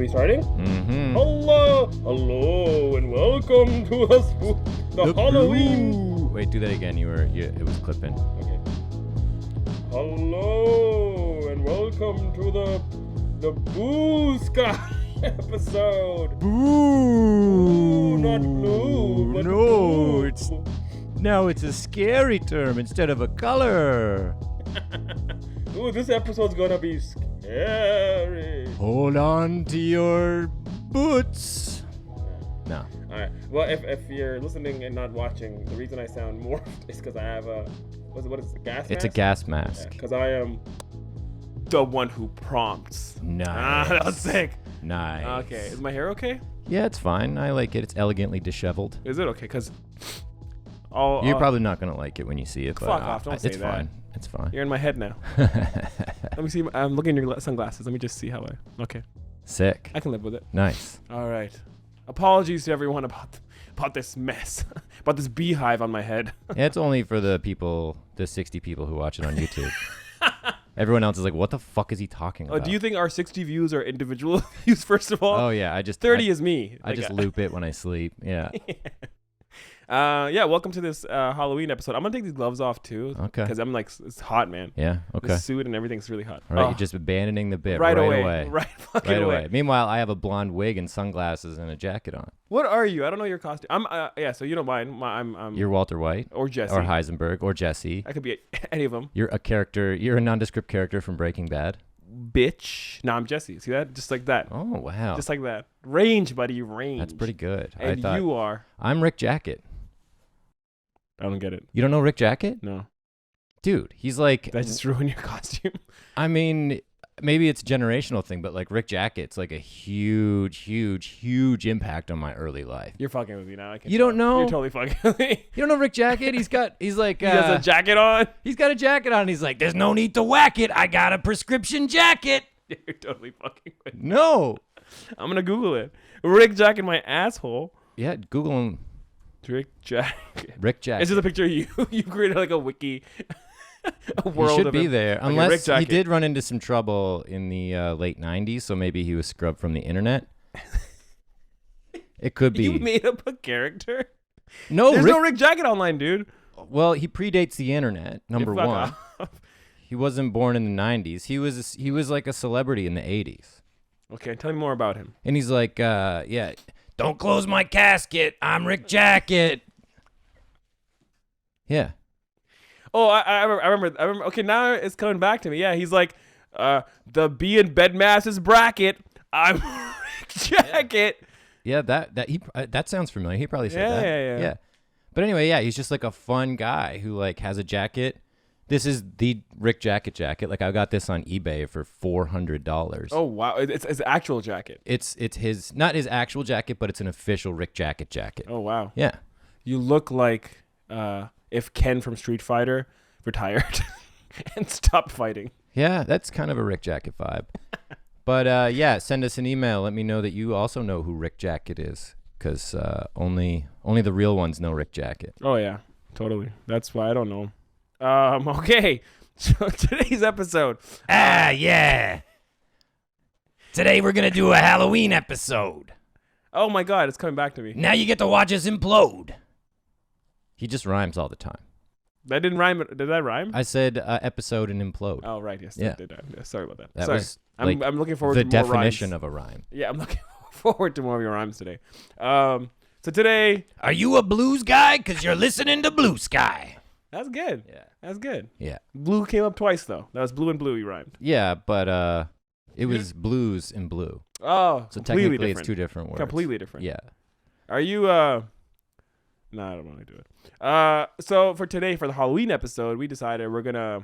we starting? Mm-hmm. Hello, and welcome to the Halloween. Wait, do that again. It was clipping. Okay. Hello, and welcome to the Boo Sky episode. Boo! Not blue, but no, boo. Now it's a scary term instead of a color. Ooh, this episode's gonna be scary. Hold on to your boots. No. Alright, well, if you're listening and not watching, the reason I sound morphed is because I have a, what is it, a gas mask? It's a gas mask. Because I am the one who prompts. Nice. Ah, that was sick. Nice. Okay, is my hair okay? Yeah, it's fine. I like it. It's elegantly disheveled. Is it okay? Because you're probably not going to like it when you see it, but fuck off, don't say it's that. fine. It's fine. You're in my head now. Let me see. I'm looking at your sunglasses. Let me just see how okay. Sick. I can live with it. Nice. All right. Apologies to everyone about this mess, about this beehive on my head. Yeah, it's only for the 60 people who watch it on YouTube. Everyone else is like, what the fuck is he talking about? Do you think our 60 views are individual views, first of all? Oh, yeah. 30 is me. I just loop it when I sleep. Yeah. Yeah, welcome to this Halloween episode. I'm going to take these gloves off, too. Okay. Because I'm like, it's hot, man. Yeah, okay. The suit and everything's really hot. All right, you're just abandoning the bit right away. away. Right fucking away. Meanwhile, I have a blonde wig and sunglasses and a jacket on. What are you? I don't know your costume. I'm, so you don't mind. I'm You're Walter White. Or Jesse. Or Heisenberg. Or Jesse. I could be any of them. You're a character. You're a nondescript character from Breaking Bad. Bitch. No, I'm Jesse. See that? Just like that. Oh, wow. Just like that. Range, buddy. Range. That's pretty good. And you are. I'm Rick Jacket. I don't get it. You don't know Rick Jacket? No. Dude, he's like... Did I just ruin your costume? I mean, maybe it's a generational thing, but like Rick Jacket's like a huge impact on my early life. You're fucking with me now. You don't know? You're totally fucking with me. You don't know Rick Jacket? He's like... he has a jacket on? He's got a jacket on. He's like, there's no need to whack it. I got a prescription jacket. You're totally fucking with me. No. I'm going to Google it. Rick Jacket, my asshole. Yeah, Google him. Rick Jacket. Rick Jacket. It's just a picture of you. You created like a wiki. A world he should of be him. there. Like Unless he did run into some trouble in the late 90s, so maybe he was scrubbed from the internet. It could be. You made up a character? No, There's no Rick Jacket online, dude. Well, he predates the internet, number Fuck one. off. He wasn't born in the 90s. He was like a celebrity in the 80s. Okay, tell me more about him. And he's like, yeah, don't close my casket. I'm Rick Jacket. Yeah. Oh, I remember. Okay, now it's coming back to me. Yeah, he's like, the B in Bedmaster's bracket. I'm Rick Jacket. Yeah, that sounds familiar. He probably said that. Yeah. But anyway, yeah, he's just like a fun guy who like has a jacket. This is the Rick Jacket jacket. Like I got this on eBay for $400. Oh wow, it's his actual jacket. It's his, not his actual jacket, but it's an official Rick Jacket jacket. Oh wow. Yeah. You look like if Ken from Street Fighter retired and stopped fighting. Yeah, that's kind of a Rick Jacket vibe. But yeah, send us an email. Let me know that you also know who Rick Jacket is, because only the real ones know Rick Jacket. Oh yeah, totally. That's why I don't know. Okay, so today's episode. Yeah. Today we're going to do a Halloween episode. Oh my God, it's coming back to me. Now you get to watch us implode. He just rhymes all the time. That didn't rhyme. Did that rhyme? I said episode and implode. Oh, right. Yes. Yeah. That did. Yeah, sorry about that. That sorry. was like I'm looking forward the to more definition rhymes. of a rhyme. Yeah, I'm looking forward to more of your rhymes today. So today. Are you a blues guy? Because you're listening to Blue Sky. That's good. Yeah. That's good. Yeah. Blue came up twice, though. That was blue and blue you rhymed. Yeah, but it was blues and blue. Oh, So completely technically different. it's two different words. Completely different. Yeah. Are you, No, I don't want to do it. So for today, for the Halloween episode, we decided we're gonna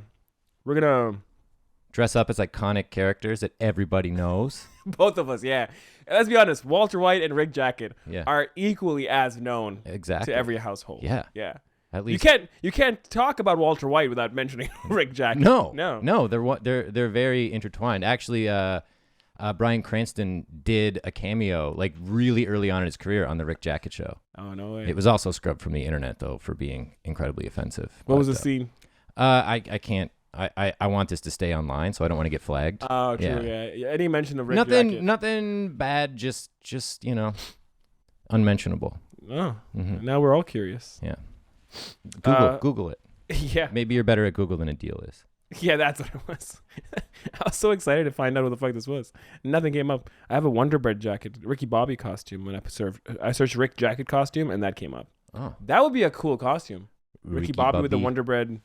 Dress up as iconic characters that everybody knows. both of us, yeah. And let's be honest, Walter White and Rick Jacket Yeah. are equally as known Exactly. to every household. Yeah. Yeah. At least You can't talk about Walter White without mentioning Rick Jacket. No. They're very intertwined. Actually, Bryan Cranston did a cameo like really early on in his career on the Rick Jacket show. Oh no way! It was also scrubbed from the internet though for being incredibly offensive. What was the scene? I can't I want this to stay online, so I don't want to get flagged. Oh, true. Yeah. Any mention of Rick Jacket? Nothing bad. Just unmentionable. Oh, now we're all curious. Yeah. Google it. Yeah. Maybe you're better at Google than Adeel is. Yeah, that's what it was. I was so excited to find out what the fuck this was. Nothing came up. I have a Wonder Bread jacket, Ricky Bobby costume. When I searched Rick Jacket costume, and that came up. Oh, that would be a cool costume. Ricky Bobby with the Wonder Bread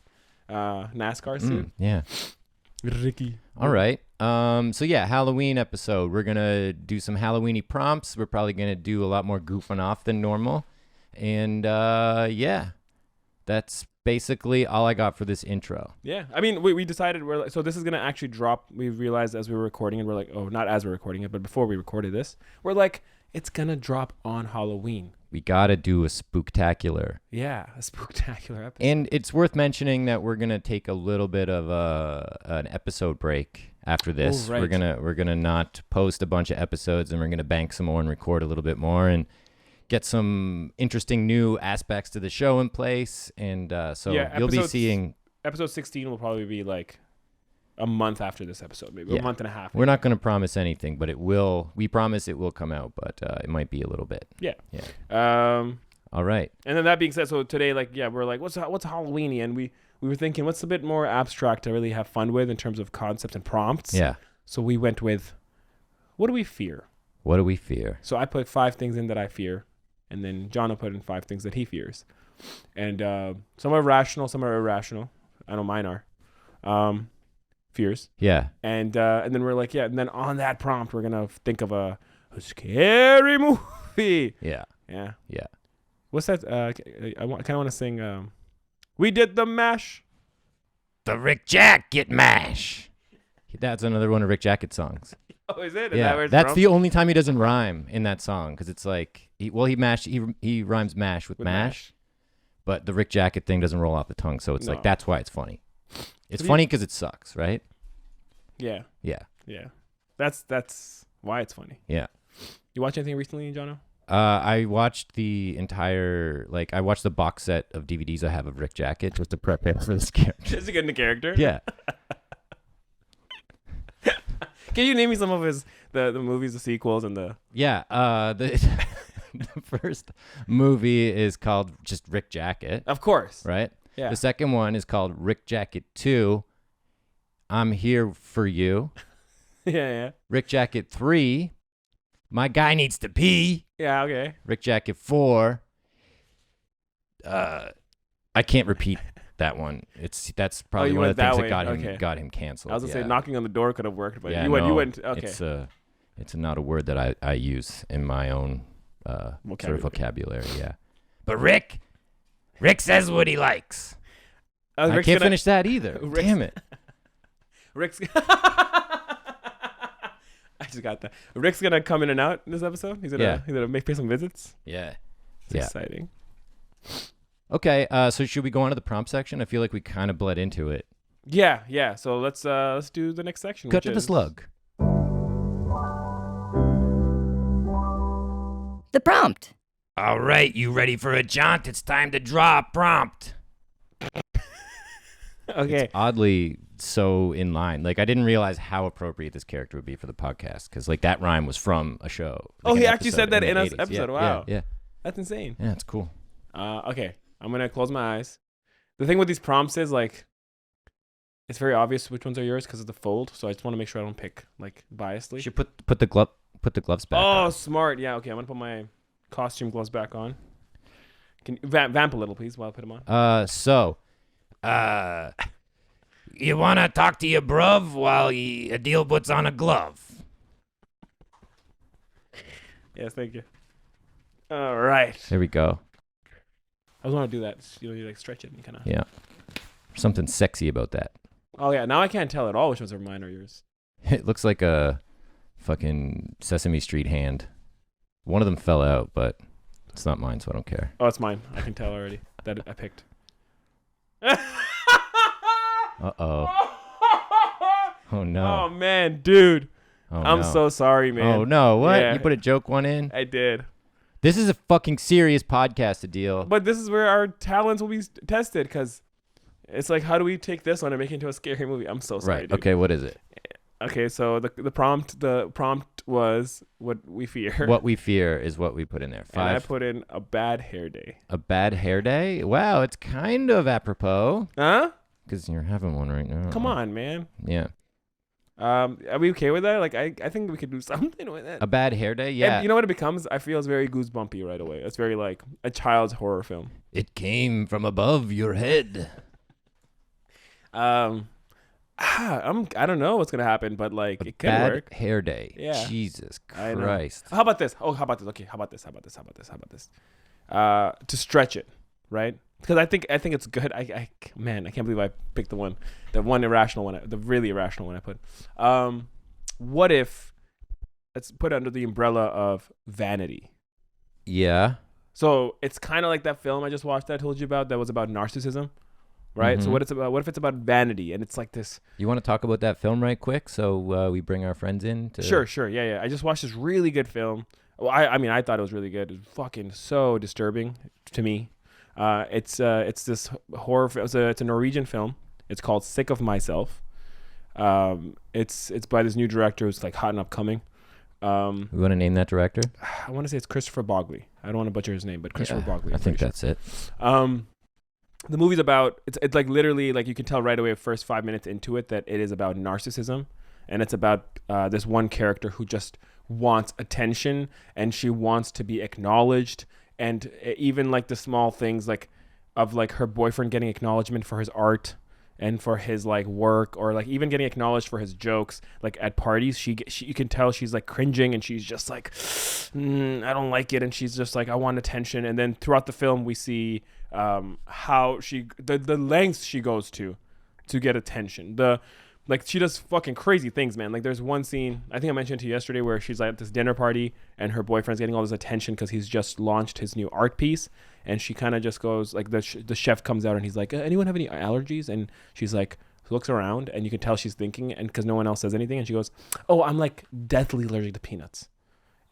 NASCAR suit. Yeah. Ricky. All right. So yeah, Halloween episode. We're gonna do some Halloweeny prompts. We're probably gonna do a lot more goofing off than normal, and yeah, that's basically all I got for this intro. Yeah, I mean, we decided so this is gonna actually drop. We realized as we were recording it, we're like, oh, not as we're recording it, but before we recorded this, we're like, it's gonna drop on Halloween. We gotta do a spooktacular. Yeah, a spooktacular episode. And it's worth mentioning that we're gonna take a little bit of an episode break after this. Oh, right. We're gonna not post a bunch of episodes, and we're gonna bank some more and record a little bit more and get some interesting new aspects to the show in place. And so you'll be seeing episode 16 will probably be like a month after this episode, maybe a month and a half. We're not going to promise anything, but we promise it will come out, but it might be a little bit. Yeah. All right. And then that being said, so today, we're like, what's Halloweeny? And we were thinking, what's a bit more abstract to really have fun with in terms of concept and prompts? Yeah. So we went with, what do we fear? What do we fear? So I put 5 things in that I fear, and then Jono put in 5 things that he fears. And some are rational, some are irrational. I know mine are. Fears. Yeah. And then we're like, and then on that prompt, we're going to think of a scary movie. Yeah. Yeah. Yeah. What's that? I kind of want to sing, we did the mash. The Rick Jacket mash. That's another one of Rick Jacket's songs. Oh, is it? Is that where it's that's from? The only time he doesn't rhyme in that song, because it's like, he rhymes mash with mash, but the Rick Jacket thing doesn't roll off the tongue, so it's like, that's why it's funny. It's funny because it sucks, right? Yeah. Yeah. Yeah. That's why it's funny. Yeah. You watch anything recently, Jono? I watched the box set of DVDs I have of Rick Jacket just to prep him for this character. Just to get into character? Yeah. Can you name me some of the movies, the sequels, and the... Yeah, the first movie is called just Rick Jacket. Of course. Right? Yeah. The second one is called Rick Jacket 2, I'm Here For You. Yeah. Rick Jacket 3, My Guy Needs to Pee. Yeah, okay. Rick Jacket 4, I can't repeat that one. That's probably one of the things that got him canceled. I was gonna say knocking on the door could have worked, but you went okay. It's not a word that I use in my own sort of vocabulary. Yeah. But Rick says what he likes. I can't finish that either. Damn it. Rick's I just got that. Rick's gonna come in and out in this episode. He's gonna pay some visits. Yeah. It's exciting. Okay, so should we go on to the prompt section? I feel like we kind of bled into it. Yeah. So let's do the next section. Cut to the slug. The prompt. All right, you ready for a jaunt? It's time to draw a prompt. Okay. It's oddly so in line. Like, I didn't realize how appropriate this character would be for the podcast, because like that rhyme was from a show. Like he actually said that in an 80s. episode. Wow. Yeah. That's insane. Yeah, it's cool. Okay. I'm going to close my eyes. The thing with these prompts is, like, it's very obvious which ones are yours because of the fold. So I just want to make sure I don't pick, like, biasedly. You should put the gloves back on. Oh, smart. Yeah, okay. I'm going to put my costume gloves back on. Can you vamp a little, please, while I put them on? You want to talk to your bruv while Adeel puts on a glove? Yes, thank you. All right. There we go. I just want to do that. You like stretch it and kind of. Yeah. Something sexy about that. Oh yeah. Now I can't tell at all which ones are mine or yours. It looks like a fucking Sesame Street hand. One of them fell out, but it's not mine, so I don't care. Oh, it's mine. I can tell already that I picked. Uh-oh. Oh no. Oh man, dude. Oh, I'm so sorry, man. Oh no. What? Yeah. You put a joke one in? I did. This is a fucking serious podcast, Adeel. But this is where our talents will be tested, because It's like, how do we take this one and make it into a scary movie? I'm so sorry, Right. dude. Okay, what is it? Okay, so the prompt was what we fear. What we fear is what we put in there. And I 5. put in a bad hair day. A bad hair day? Wow, it's kind of apropos. Huh? Because you're having one right now. Come on, man. Yeah. Are we okay with that? Like, I think we could do something with it. A bad hair day? Yeah. And you know what it becomes? I feel it's very goosebumpy right away. It's very like a child's horror film. It came from above your head. I don't know what's gonna happen, but like it could Bad work. hair day. Yeah. Jesus I know. Christ. How about this? Oh, how about this? Okay, how about this? To stretch it, right? Because I think it's good. Man, I can't believe I picked the one irrational one, the really irrational one I put. What if let's put it under the umbrella of vanity? Yeah. So it's kind of like that film I just watched that I told you about that was about narcissism, right? So what if it's about vanity and it's like this? You want to talk about that film right quick so we bring our friends in? Sure. Yeah. I just watched this really good film. Well, I thought it was really good. It was fucking so disturbing to me. It's this horror. It's a Norwegian film. It's called Sick of Myself. It's by this new director who's like hot and upcoming. We want to name that director? I want to say it's Christopher Bogley. I don't want to butcher his name, but Christopher Bogley. I think that's it. The movie's about it's like literally like you can tell right away first 5 minutes into it that it is about narcissism, and it's about this one character who just wants attention and she wants to be acknowledged, and even like the small things like of like her boyfriend getting acknowledgement for his art and for his like work, or like even getting acknowledged for his jokes like at parties. She you can tell she's like cringing and she's just like I don't like it, and she's just like I want attention. And then throughout the film we see how the lengths she goes to get attention. Like she does fucking crazy things, man. Like there's one scene I think I mentioned to you yesterday where she's like at this dinner party and her boyfriend's getting all this attention because he's just launched his new art piece, and she kind of just goes like the chef comes out and he's like, anyone have any allergies? And she's like looks around and you can tell she's thinking, and because no one else says anything, and she goes, oh, I'm like deathly allergic to peanuts.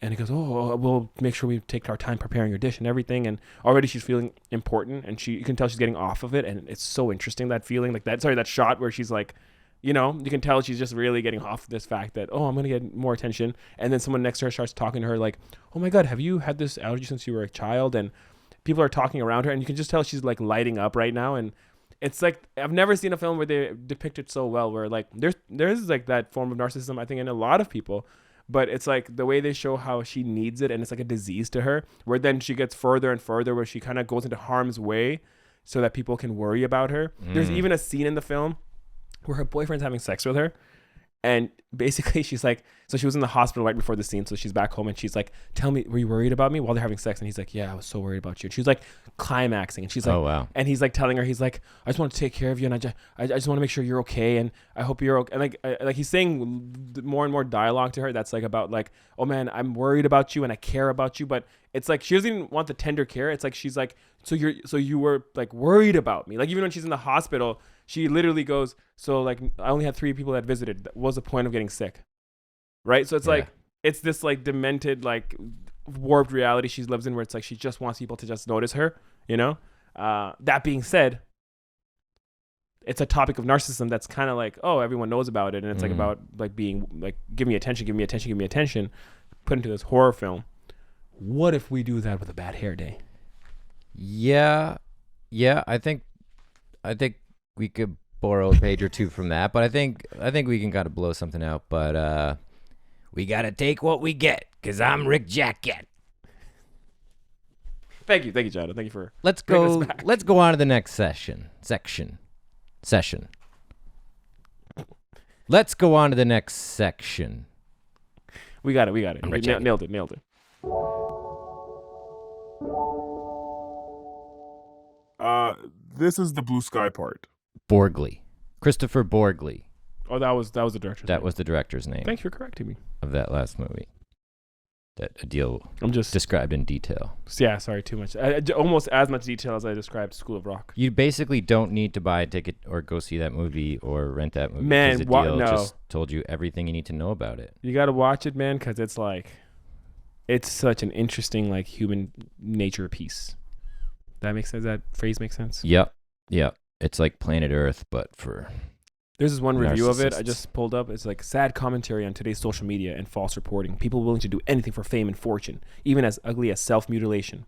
And he goes, oh, we'll make sure we take our time preparing your dish and everything. And already she's feeling important, and you can tell she's getting off of it, and it's so interesting, that feeling, like that shot where she's like, you know, you can tell she's just really getting off this fact that, oh, I'm going to get more attention. And then someone next to her starts talking to her like, oh my God, have you had this allergy since you were a child? And people are talking around her, and you can just tell she's like lighting up right now. And it's like, I've never seen a film where they depict it so well, where like there's like that form of narcissism, I think, in a lot of people. But it's like the way they show how she needs it, and it's like a disease to her, where then she gets further and further, where she kind of goes into harm's way so that people can worry about her. There's even a scene in the film where her boyfriend's having sex with her, and basically she's like, so she was in the hospital right before the scene, so she's back home and she's like, tell me, were you worried about me while they're having sex? And he's like, yeah, I was so worried about you. And she's like climaxing, and she's like, oh wow. And he's like telling her, he's like, I just want to take care of you, and I just want to make sure you're okay, and I hope you're okay. And like he's saying more and more dialogue to her that's like about like, oh man, I'm worried about you and I care about you. But it's like she doesn't even want the tender care. It's like she's like, so you were like worried about me. Like even when she's in the hospital, she literally goes, so like I only had 3 people that visited. What was the point of getting sick? Right? So it's like, it's this like demented, like warped reality she lives in, where it's like she just wants people to just notice her, you know? That being said, it's a topic of narcissism that's kind of like, oh, everyone knows about it. And it's like about like being like, give me attention, put into this horror film. What if we do that with a bad hair day? Yeah. I think we could borrow a page or two from that, but I think we can kind of blow something out. But we gotta take what we get, cause I'm Rick Jacket. Thank you, Jono. Thank you for. Let's go on to the next session. Let's go on to the next section. We got it. I'm We Rick Jacket. nailed it. This is the blue sky part. Borgley. Christopher Borgley. Oh, that was the director's That name. was the director's name Thanks for correcting me. of that last movie that Adeel I'm just described in detail. Yeah, sorry, too much. Almost as much detail as I described School of Rock. You basically don't need to buy a ticket or go see that movie or rent that movie. Man, because Adeel no. just told you everything you need to know about it. You got to watch it, man, because it's like, it's such an interesting like human nature piece. That makes sense? That phrase makes sense? Yep. It's like Planet Earth, but for There's this one review of it I narcissists. just pulled up. It's like sad commentary on today's social media and false reporting. People willing to do anything for fame and fortune, even as ugly as self-mutilation.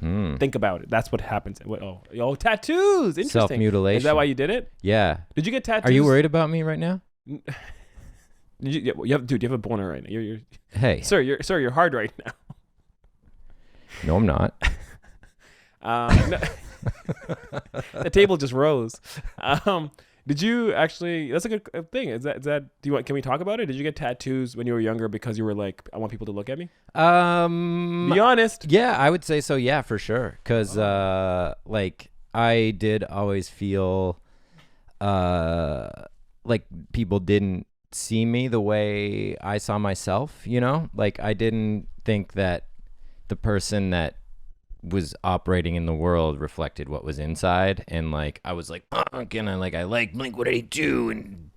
Think about it. That's what happens. Oh, tattoos. Interesting. Self-mutilation. Is that why you did it? Yeah. Did you get tattoos? Are you worried about me right now? You have a boner right now. You're Hey. sir, you're hard right now. No, I'm not. No, the table just rose. Did you actually? That's a good thing. Is that? Do you want? Can we talk about it? Did you get tattoos when you were younger because you were like, I want people to look at me? Be honest. Yeah, I would say so. Yeah, for sure. Because like I did always feel like people didn't see me the way I saw myself. You know, like I didn't think that the person that was operating in the world reflected what was inside, and like I was like, and I like Blink-182, and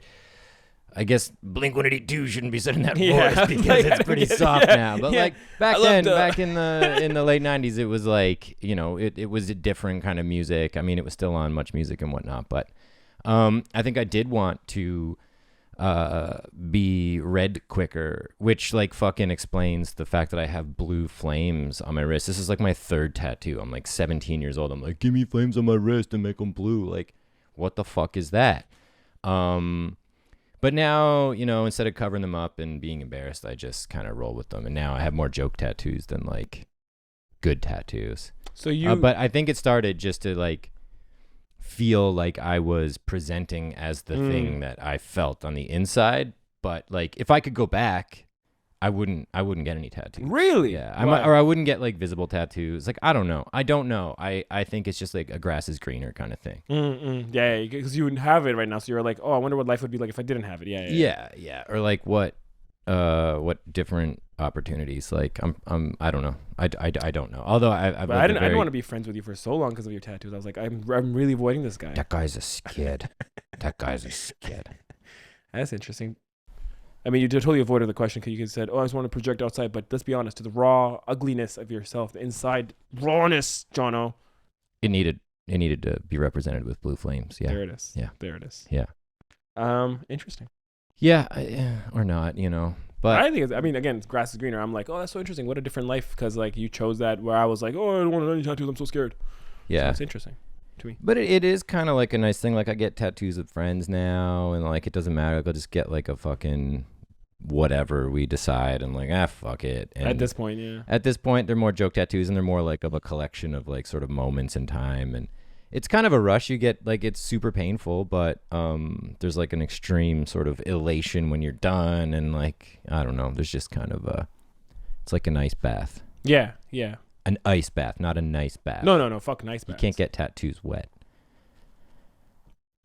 I guess Blink-182 shouldn't be said in that voice because like, it's pretty soft now. But like back then, back in the late 90s, it was like, you know, it was a different kind of music. I mean, it was still on Much Music and whatnot, but I think I did want to be red quicker, which like fucking explains the fact that I have blue flames on my wrist. This is like my third tattoo. I'm like 17 years old. I'm like, give me flames on my wrist and make them blue. Like, what the fuck is that? But now, you know, instead of covering them up and being embarrassed, I just kind of roll with them. And now I have more joke tattoos than like good tattoos. So you, but I think it started just to like feel like I was presenting as the thing that I felt on the inside. But like if I could go back, I wouldn't get any tattoos. Really? Yeah. I wouldn't get like visible tattoos. Like I don't know. I think it's just like a grass is greener kind of thing. Yeah, because you wouldn't have it right now. So you're like, oh, I wonder what life would be like if I didn't have it. Yeah. Or like what different opportunities, like I don't know. I don't know. Although I didn't want to be friends with you for so long because of your tattoos. I was like, I'm really avoiding this guy. That guy's a skid. That's interesting. I mean, you totally avoided the question because you said, oh, I just want to project outside. But let's be honest, to the raw ugliness of yourself, the inside rawness, Jono. It needed to be represented with blue flames. Yeah. There it is. Yeah. There it is. Yeah. Interesting. Yeah, or not, you know. But I think again, grass is greener. I'm like, oh, that's so interesting. What a different life, because like you chose that where I was like, oh, I don't want any tattoos. I'm so scared. Yeah, so it's interesting to me. But it is kind of like a nice thing. Like I get tattoos with friends now, and like it doesn't matter. Like, I'll just get like a fucking whatever we decide, and like fuck it. And at this point, yeah. At this point, they're more joke tattoos, and they're more like of a collection of like sort of moments in time, and it's kind of a rush. You get like it's super painful, but there's like an extreme sort of elation when you're done, and like I don't know. There's just kind of it's like an ice bath. Yeah. An ice bath, not a nice bath. No. Fuck nice bath. You can't get tattoos wet.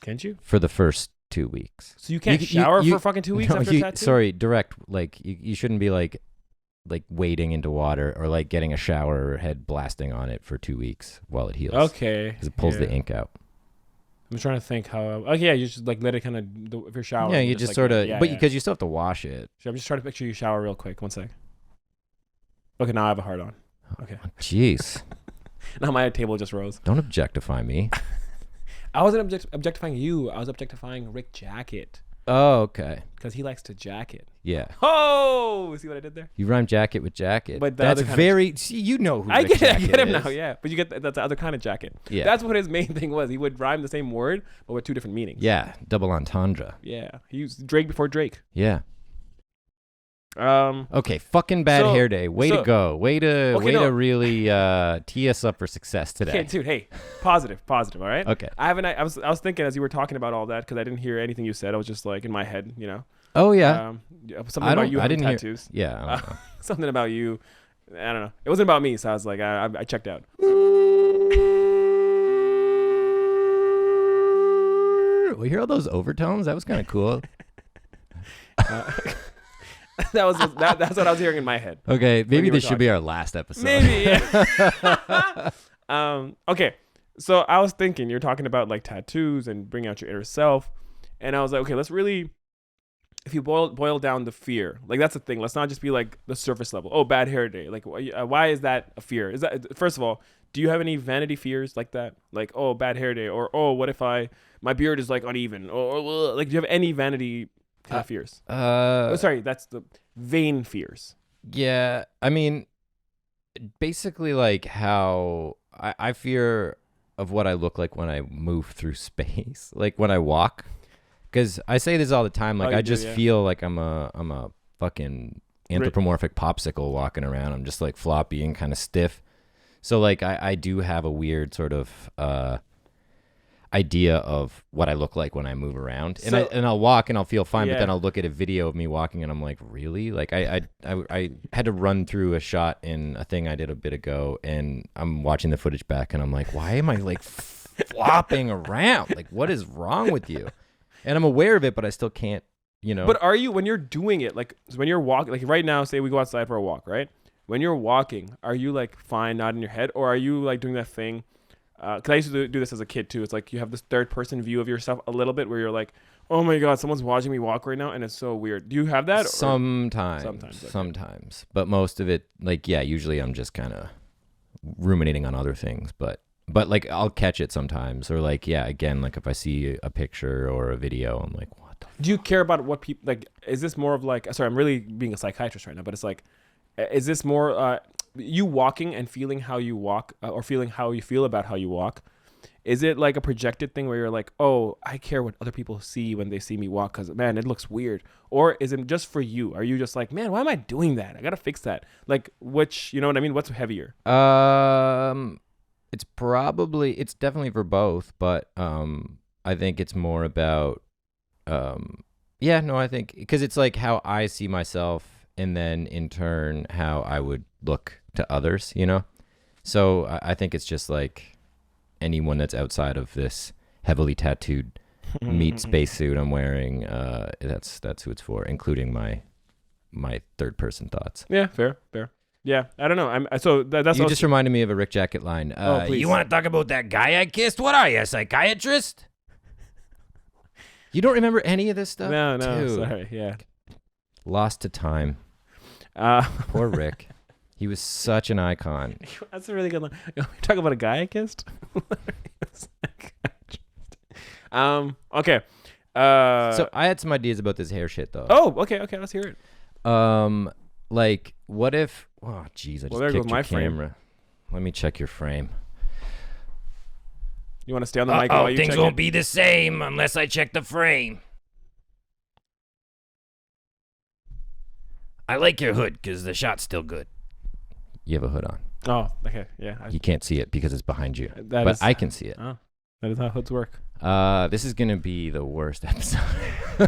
Can't you? For the first 2 weeks. So you can't shower for fucking 2 weeks after a tattoo? Sorry, direct. Like you shouldn't be like wading into water or like getting a shower or head blasting on it for 2 weeks while it heals. Okay. Because it pulls the ink out. I'm trying to think how. Okay, yeah, you just like let it kind of. If you're showering. Yeah, you just like, sort of. Yeah, but because you still have to wash it. So I'm just trying to picture you shower real quick. 1 sec. Okay, now I have a heart on. Okay. Jeez. Now my table just rose. Don't objectify me. I wasn't objectifying you. I was objectifying Rick Jacket. Oh, okay. Because he likes to jacket. Yeah. Oh, see what I did there? You rhyme jacket with jacket. But that's very. See, you know who Rick Jacket I get him is. now. Yeah, but you get that's the other kind of jacket. Yeah. That's what his main thing was. He would rhyme the same word, but with 2 different meanings. Yeah. Double entendre. Yeah. He used Drake before Drake. Yeah. Okay, fucking bad hair day. Way to go. Way to really tee us up for success today. Okay, dude. Hey, positive. All right. Okay. I was thinking as you were talking about all that because I didn't hear anything you said. I was just like in my head, you know. Oh yeah. Something about you having didn't tattoos. Yeah. I don't know. Something about you. I don't know. It wasn't about me, so I was like, I checked out. We hear all those overtones. That was kind of cool. That's what I was hearing in my head. Okay, maybe this should be our last episode. Maybe. Yeah. Okay, so I was thinking you're talking about like tattoos and bringing out your inner self, and I was like, okay, let's really if you boil down the fear, like that's the thing. Let's not just be like the surface level. Oh, bad hair day. Like, why is that a fear? Is that, first of all, do you have any vanity fears like that? Like, oh, bad hair day, or oh, what if my beard is like uneven, or like, do you have any vanity kind of fears? Sorry, that's the vain fears. Yeah, I mean, basically, like how I fear of what I look like when I move through space, like when I walk. Because I say this all the time. Like, I just feel like I'm a fucking anthropomorphic popsicle walking around. I'm just like floppy and kind of stiff. So like I do have a weird sort of idea of what I look like when I move around. And I'll walk and I'll feel fine, but then I'll look at a video of me walking and I'm like, really? Like I had to run through a shot in a thing I did a bit ago, and I'm watching the footage back and I'm like, why am I like flopping around? Like, what is wrong with you? And I'm aware of it, but I still can't, you know. But are you, when you're doing it, like when you're walking, like right now, say we go outside for a walk, right? When you're walking, are you like fine, nodding your head, or are you like doing that thing? Because I used to do this as a kid too. It's like you have this third person view of yourself a little bit where you're like, oh my God, someone's watching me walk right now. And it's so weird. Do you have that? Sometimes. Okay. Sometimes. But most of it, like, yeah, usually I'm just kind of ruminating on other things. But like I'll catch it sometimes, or like, yeah, again, like if I see a picture or a video, I'm like, what the Do you care about what people like? Is this more of like, sorry, I'm really being a psychiatrist right now, but it's like, is this more you walking and feeling how you walk, or feeling how you feel about how you walk? Is it like a projected thing where you're like, oh, I care what other people see when they see me walk because, man, it looks weird? Or is it just for you? Are you just like, man, why am I doing that? I got to fix that. Like, which, you know what I mean? What's heavier? It's definitely for both, but I think it's more about I think because it's like how I see myself, and then in turn how I would look to others, you know. So I think it's just like anyone that's outside of this heavily tattooed meat spacesuit I'm wearing, that's who it's for, including my third person thoughts. Yeah, fair. Yeah, I don't know. That's you just reminded me of a Rick Jacket line. You want to talk about that guy I kissed? What are you, a psychiatrist? You don't remember any of this stuff? No, Dude. Sorry. Yeah, lost to time. Poor Rick. He was such an icon. That's a really good line. You talk about a guy I kissed? Okay. So I had some ideas about this hair shit, though. Oh, okay. Let's hear it. Like, what if... Oh, jeez, I just kicked your camera. Frame. Let me check your frame. You want to stay on the mic while you check it? Things won't be the same unless I check the frame. I like your hood because the shot's still good. You have a hood on. Oh, okay. Yeah. You can't see it because it's behind you. But I can see it. Oh, that is how hoods work. This is going to be the worst episode. You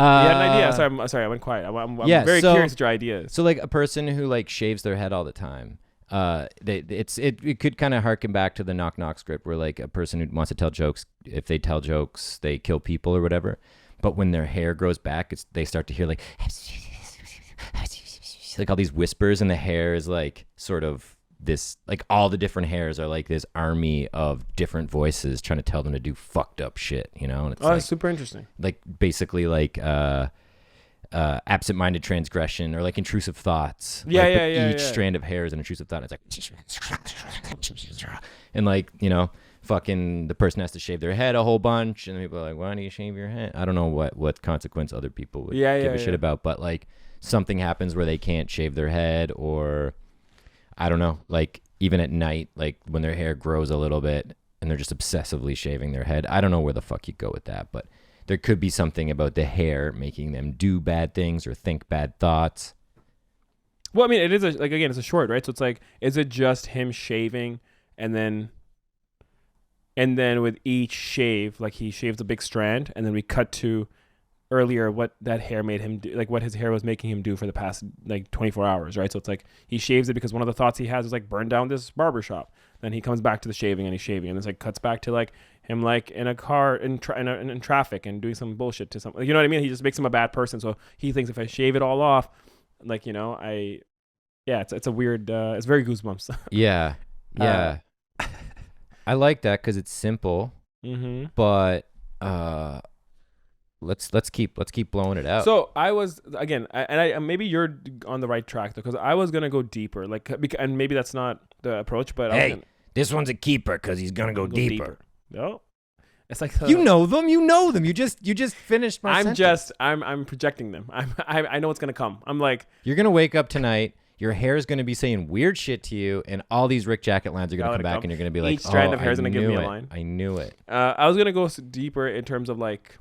had an idea. Sorry, I went quiet. I'm very curious what your idea is. So like a person who like shaves their head all the time. It could kind of harken back to the Knock Knock script where like a person who wants to tell jokes, if they tell jokes, they kill people or whatever. But when their hair grows back, they start to hear like all these whispers, and the hair is like sort of this, like all the different hairs are like this army of different voices trying to tell them to do fucked up shit, you know? And it's that's super interesting. Like basically like absent-minded transgression or like intrusive thoughts. Each strand of hair is an intrusive thought. It's like, and like, you know, fucking the person has to shave their head a whole bunch, and people are like, why do you shave your head? I don't know what consequence other people would give a shit about, but like something happens where they can't shave their head, or I don't know, like even at night, like when their hair grows a little bit and they're just obsessively shaving their head. I don't know where the fuck you go with that, but there could be something about the hair making them do bad things or think bad thoughts. Well, I mean, it is it's a short, right? So it's like, is it just him shaving and then with each shave, like he shaves a big strand, and then we cut to earlier what that hair made him do, like what his hair was making him do for the past like 24 hours, right? So it's like he shaves it because one of the thoughts he has is like burn down this barber shop. Then he comes back to the shaving and he's shaving, and it's like cuts back to like him like in a car in traffic and doing some bullshit to something. You know what I mean? He just makes him a bad person. So he thinks if I shave it all off, like, you know, it's a weird. It's very Goosebumps. Yeah. I like that because it's simple, mm-hmm. but let's keep blowing it out. So I was again, maybe you're on the right track though, because I was gonna go deeper, like, and maybe that's not the approach, but hey, this one's a keeper because he's gonna go deeper. No, it's like you know them. You just finished my sentence. I'm projecting them. I know what's gonna come. I'm like, you're gonna wake up tonight. Your hair is going to be saying weird shit to you, and all these Rick Jacket lines are going to come back, and you're going to be like, each strand of hair is going to give me a line. I knew it. I was going to go deeper in terms of like,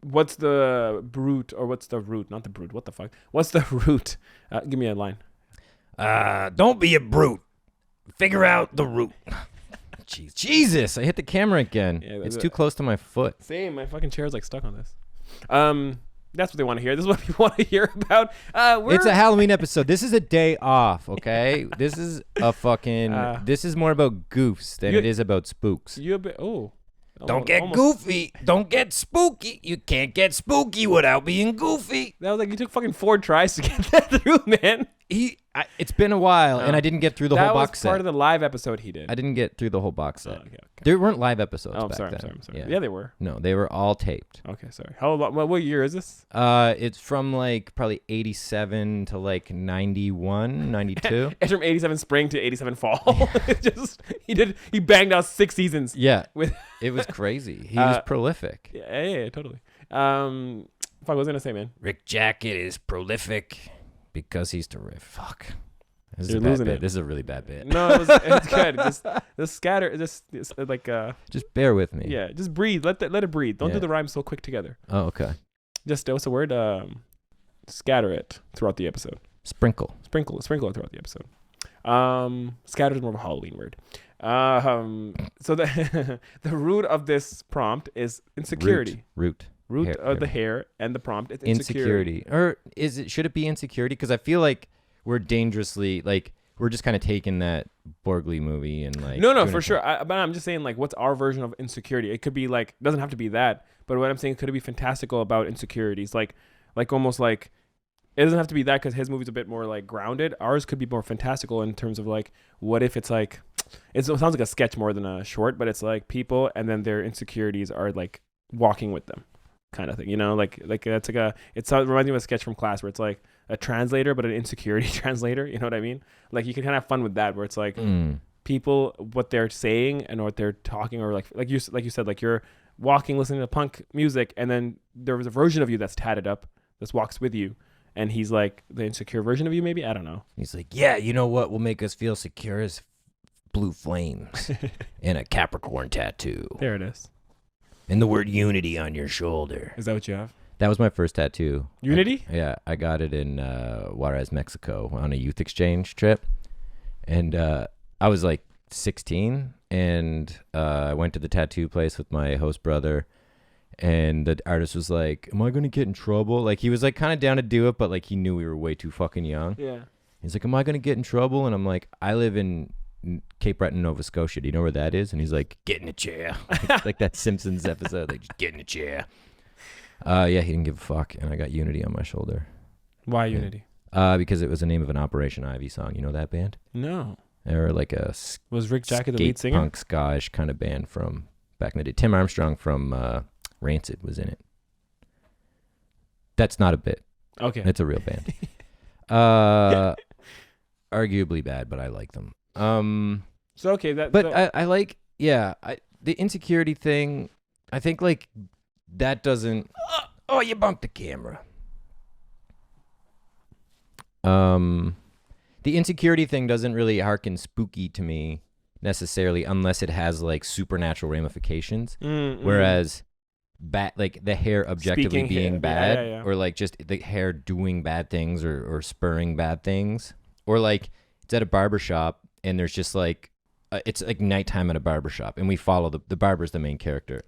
what's the brute or what's the root? Not the brute. What the fuck? What's the root? Give me a line. Don't be a brute. Figure out the root. Jeez. Jesus, I hit the camera again. Yeah, it's too close to my foot. Same. My fucking chair is like stuck on this. That's what they want to hear. This is what people want to hear about. It's a Halloween episode. This is a day off, okay? This is a fucking... this is more about goofs than it is about spooks. Don't get goofy. Don't get spooky. You can't get spooky without being goofy. That was like you took fucking 4 tries to get that through, man. It's been a while, and I didn't get through the whole box set. That was part of the live episode he did. I didn't get through the whole box set. Okay. There weren't live episodes back then. I'm sorry. Yeah, they were. No, they were all taped. Okay, sorry. How long? What year is this? It's from like probably 87 to like 91, 92. It's from 87 spring to 87 fall. He banged out 6 seasons. Yeah. It was crazy. He was prolific. Yeah, totally. Fuck, what was I gonna say, man? Rick Jacket is prolific. Because he's terrific. Fuck. This is You're a bad losing bit. it. This is a really bad bit. No, it's good. Just scatter. Just like. Just bear with me. Yeah. Just breathe. Let it breathe. Don't do the rhymes so quick together. Oh, okay. Just what's the word? Scatter it throughout the episode. Sprinkle it throughout the episode. Scatter is more of a Halloween word. So the the root of this prompt is insecurity. Root of the hair and the prompt is insecurity. Or should it be insecurity? Because I feel like we're dangerously we're just kind of taking that Borgley movie and like no for sure. But I'm just saying, like, what's our version of insecurity? It could be like, doesn't have to be that, but what I'm saying, could it be fantastical about insecurities, like almost like it doesn't have to be that because his movie's a bit more like grounded. Ours could be more fantastical in terms of like, what if it's like, it sounds like a sketch more than a short, but it's like people and then their insecurities are like walking with them. Kind of thing, you know, like that's like it reminds me of a sketch from class where it's like a translator, but an insecurity translator. You know what I mean? Like you can kind of have fun with that, where it's like people, what they're saying and what they're talking, or like you said, like you're walking, listening to punk music, and then there was a version of you that's tatted up, that walks with you, and he's like the insecure version of you, maybe. I don't know. He's like, yeah, you know what will make us feel secure is blue flames and a Capricorn tattoo. There it is. And the word unity on your shoulder. Is that what you have? That was my first tattoo. Unity? I got it in Juarez, Mexico on a youth exchange trip. And I was like 16, and I went to the tattoo place with my host brother, and the artist was like, am I going to get in trouble? Like, he was like kind of down to do it, but like he knew we were way too fucking young. Yeah. He's like, am I going to get in trouble? And I'm like, I live in Cape Breton, Nova Scotia. Do you know where that is? And he's like, get in a chair. like that Simpsons episode. Like, just get in a chair. Yeah, he didn't give a fuck. And I got Unity on my shoulder. Why Unity? Because it was the name of an Operation Ivy song. You know that band? No. They were like a was Rick Jacket the lead singer? Punk ska-ish kind of band from back in the day. Tim Armstrong from Rancid was in it. That's not a bit. Okay. It's a real band. Arguably bad, but I like them. So okay, I like the insecurity thing. I think like that doesn't. Oh, you bumped the camera. The insecurity thing doesn't really harken spooky to me necessarily, unless it has like supernatural ramifications. Whereas, like the hair objectively being bad, or like just the hair doing bad things or spurring bad things, or like it's at a barbershop. And there's just like, it's like nighttime at a barbershop, and we follow the barber's the main character.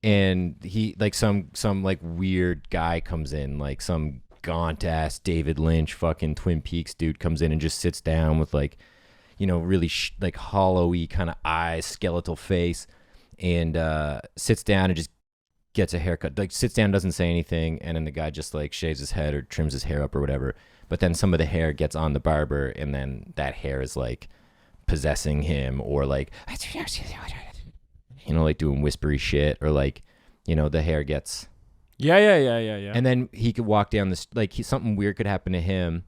And he like some like weird guy comes in, like some gaunt ass David Lynch fucking Twin Peaks dude comes in and just sits down with like, you know, really like hollowy kind of eyes, skeletal face, and sits down and just gets a haircut. Like sits down, doesn't say anything, and then the guy just like shaves his head or trims his hair up or whatever. But then some of the hair gets on the barber, and then that hair is like possessing him, or like like doing whispery shit, or like, the hair gets. Yeah. And then he could walk down this, like something weird could happen to him.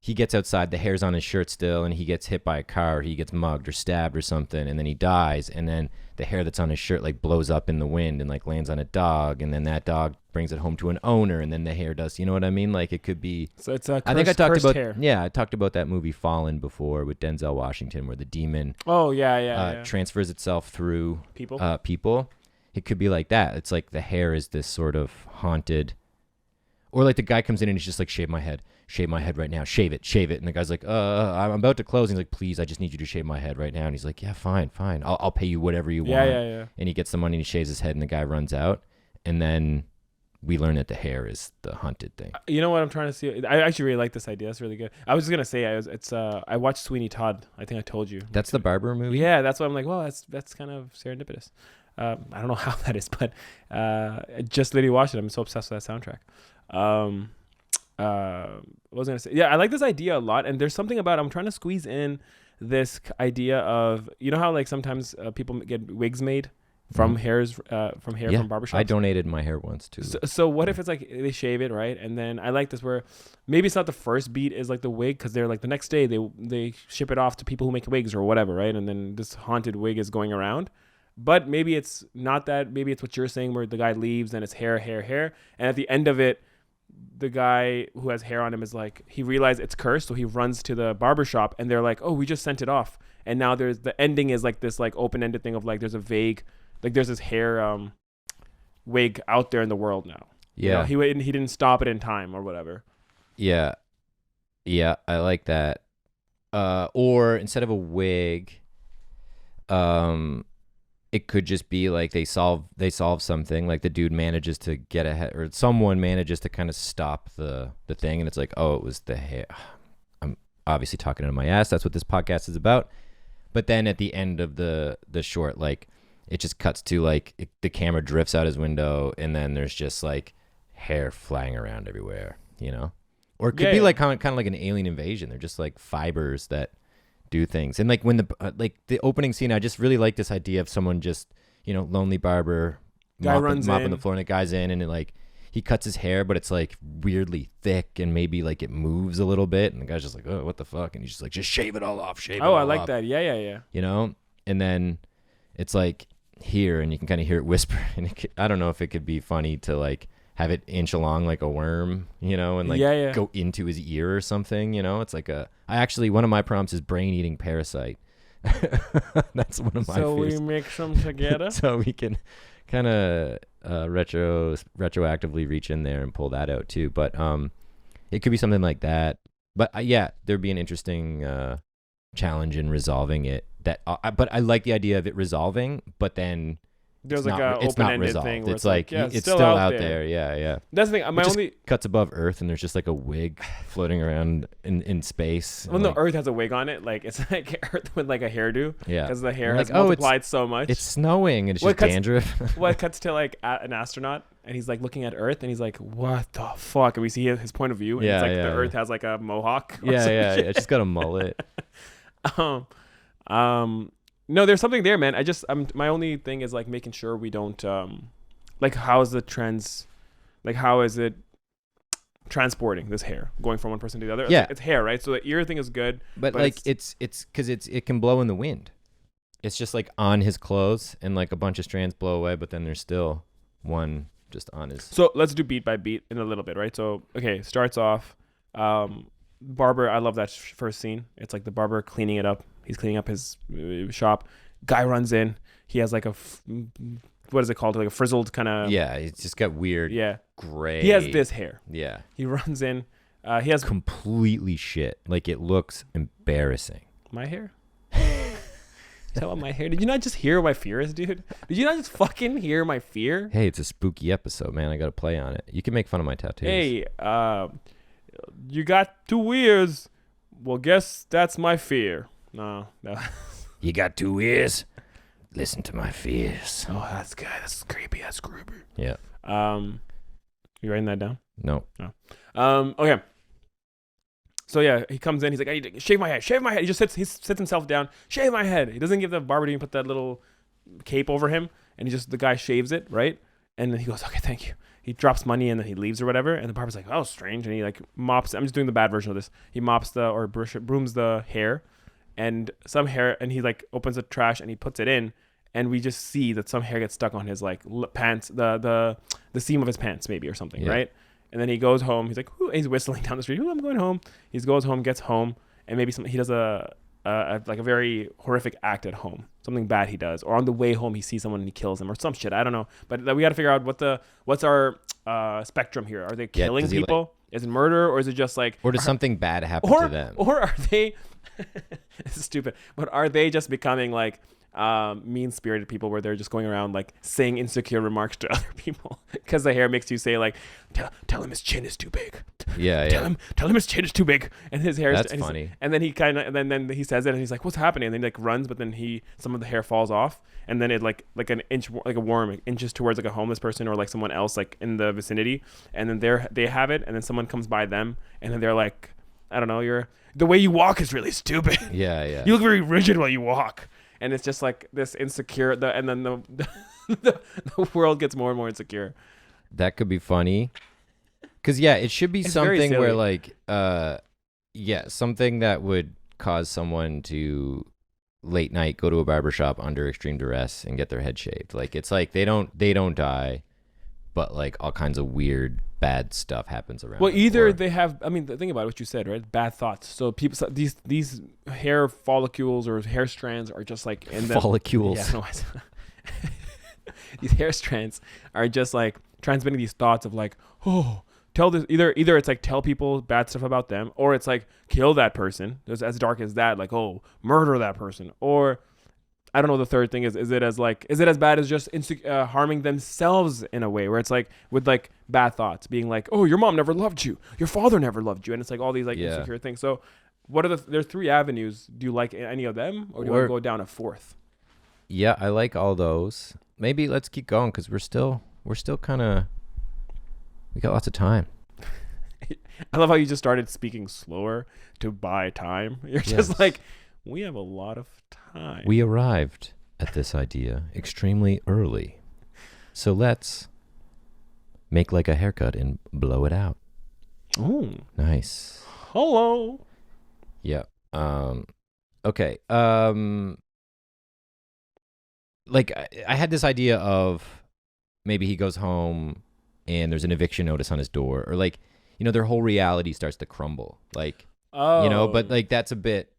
He gets outside, the hair's on his shirt still, and he gets hit by a car, or he gets mugged or stabbed or something, and then he dies, and then the hair that's on his shirt like blows up in the wind and like lands on a dog, and then that dog brings it home to an owner, and then the hair does, you know what I mean? Like it could be. So it's a I think I talked about hair. Yeah, I talked about that movie Fallen before with Denzel Washington, where the demon transfers itself through people. It could be like that. It's like the hair is this sort of haunted, or like the guy comes in and he's just like, shave my head right now, shave it. And the guy's like, I'm about to close. And he's like, please, I just need you to shave my head right now. And he's like, yeah, fine. I'll pay you whatever you want. Yeah. And he gets the money and he shaves his head, and the guy runs out. And then we learn that the hair is the hunted thing. You know what I'm trying to see? I actually really like this idea. That's really good. I was just gonna say, I watched Sweeney Todd. I think I told you. That's the barber movie. Yeah, that's why I'm like, well, that's kind of serendipitous. I don't know how that is, but I just literally watched it. I'm so obsessed with that soundtrack. What was I gonna say? Yeah, I like this idea a lot, and there's something about I'm trying to squeeze in this idea of, how like sometimes people get wigs made from from barbershops. I donated my hair once too. So what if it's like they shave it, right? And then I like this where maybe it's not the first beat is like the wig, because they're like the next day they ship it off to people who make wigs or whatever, right? And then this haunted wig is going around. But maybe it's not that. Maybe it's what you're saying, where the guy leaves and it's hair. And at the end of it, the guy who has hair on him is like, he realized it's cursed. So he runs to the barbershop and they're like, oh, we just sent it off. And now there's the ending is like this like open-ended thing of like, there's a vague, like there's this hair wig out there in the world now. Yeah. He didn't stop it in time or whatever. Yeah. I like that. Or instead of a wig, it could just be like they solve something, like the dude manages to get ahead, or someone manages to kind of stop the thing, and it's like, oh, it was the hair. I'm obviously talking into my ass. That's what this podcast is about. But then at the end of the short, like it just cuts to like the camera drifts out his window, and then there's just like hair flying around everywhere, Or it could be like kind of like an alien invasion. They're just like fibers that do things. And like when the opening scene, I just really like this idea of someone just, lonely barber, mopping the floor, and the guy's in, and like he cuts his hair, but it's like weirdly thick, and maybe like it moves a little bit, and the guy's just like, oh, what the fuck? And he's just like, just shave it all off, I like that. Yeah. And then it's like here, and you can kind of hear it whisper, and I don't know if it could be funny to like have it inch along like a worm, and like go into his ear or something, It's like one of my prompts is brain-eating parasite. That's one of my So fears. we mix them together? So we can kind of retroactively reach in there and pull that out too. But it could be something like that. But there'd be an interesting challenge in resolving it. But I like the idea of it resolving, but then there's like an open-ended thing where it's like it's still out there. Yeah. That's the thing. It cuts above Earth, and there's just like a wig floating around in space. Well, no, Earth has a wig on it. Like it's like Earth with like a hairdo. Yeah, because the hair has multiplied so much. It's snowing, and it's just dandruff. It cuts to like an astronaut, and he's like looking at Earth, and he's like, "What the fuck?" And we see his point of view, and it's like the Earth has like a mohawk. Yeah. It's just got a mullet. No, there's something there, man. My only thing is like making sure we don't like how is it transporting this hair going from one person to the other? Yeah, it's hair, right? So the ear thing is good, but like it's because it can blow in the wind. It's just like on his clothes, and like a bunch of strands blow away, but then there's still one just on his. So let's do beat by beat in a little bit, right? So okay, starts off barber. I love that first scene. It's like the barber cleaning it up. He's cleaning up his shop. Guy runs in. He has like what is it called? Like a frizzled kind of. Yeah, it's just got weird. Yeah. Gray. He has this hair. Yeah. He runs in. He has completely shit. Like it looks embarrassing. My hair? Tell about my hair. Did you not just hear what my fear is, dude? Did you not just fucking hear my fear? Hey, it's a spooky episode, man. I got to play on it. You can make fun of my tattoos. Hey, you got 2 ears. Well, guess that's my fear. No. You got 2 ears? Listen to my fears. Oh, that's good. That's creepy. That's creepy. Yeah. You writing that down? No. Okay. So yeah, he comes in. He's like, "I need to shave my head. Shave my head." He sits himself down. Shave my head. He doesn't give the barber to even put that little cape over him, and the guy shaves it, right? And then he goes, okay, thank you. He drops money and then he leaves or whatever. And the barber's like, oh, strange. And he like mops. I'm just doing the bad version of this. He mops brooms the hair, and some hair, and he like opens the trash and he puts it in, and we just see that some hair gets stuck on his like pants, the seam of his pants maybe or something, right? And then he goes home. He's like, ooh, and he's whistling down the street. Ooh, I'm going home. He goes home, gets home, and maybe he does a very horrific act at home, something bad he does, or on the way home he sees someone and he kills them or some shit. I don't know, but we got to figure out what's our spectrum here. Are they killing people? Is it murder, or is it just like, or does something bad happen to them, or are they? This is stupid, but are they just becoming like mean-spirited people where they're just going around like saying insecure remarks to other people because the hair makes you say like, tell him his chin is too big. Tell him his chin is too big, and his hair. That's funny. And then he then he says it, and he's like, what's happening? And then he like runs, but then some of the hair falls off, and then it like an inch, like a worm inches towards like a homeless person or like someone else like in the vicinity, and then they have it, and then someone comes by them, and then they're like, I don't know, the way you walk is really stupid. Yeah. You look very rigid while you walk. And it's just like this insecure, and then the world gets more and more insecure. That could be funny. Because, it should be something where, like, something that would cause someone to late night go to a barbershop under extreme duress and get their head shaved. Like, it's like they don't die, but, like, all kinds of weird, bad stuff happens around. Well, either they have, I mean, think about what you said, right? Bad thoughts. So these hair follicles or hair strands are just like in the follicles. Yeah, no, these hair strands are just like transmitting these thoughts of like, oh, tell this. Either it's like tell people bad stuff about them, or it's like kill that person. It's as dark as that, like, oh, murder that person, or I don't know. The third thing is it as bad as just harming themselves in a way where it's like with like bad thoughts being like, oh, your mom never loved you, your father never loved you, and it's like all these like insecure things. So what are there's three avenues. Do you like any of them, or do you want to go down a fourth? Yeah, I like all those. Maybe let's keep going because we're still kind of, we got lots of time. I love how you just started speaking slower to buy time. You're just like, we have a lot of time. We arrived at this idea extremely early. So let's make like a haircut and blow it out. Oh. Nice. Hello. Yeah. Okay. Like I had this idea of maybe he goes home and there's an eviction notice on his door, or like, their whole reality starts to crumble. Like, but like that's a bit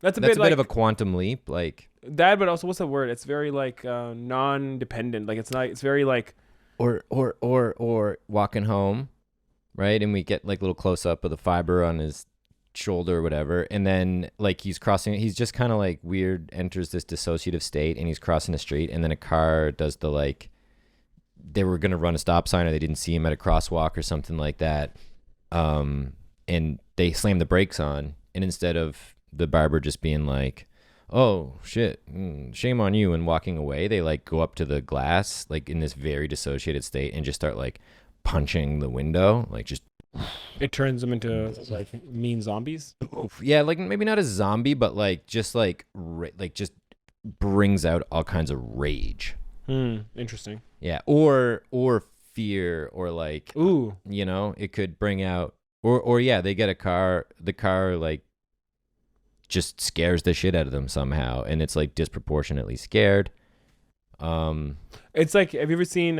of a quantum leap, like that. But also, what's the word? It's very like non-dependent. Like it's not. It's very like or walking home, right? And we get like a little close up of the fiber on his shoulder or whatever, and then like he's just kind of like weird, enters this dissociative state, and he's crossing the street, and then a car does the like, they were gonna run a stop sign or they didn't see him at a crosswalk or something like that, and they slam the brakes on, and instead of the barber just being like, oh shit, shame on you, and walking away, they like go up to the glass like in this very dissociated state and just start like punching the window, like just it turns them into like mean zombies. Yeah, like maybe not a zombie, but like just like just brings out all kinds of rage. Interesting. Yeah, or fear, or like, ooh, it could bring out, or they get a car, the car like just scares the shit out of them somehow, and it's like disproportionately scared. It's like, have you ever seen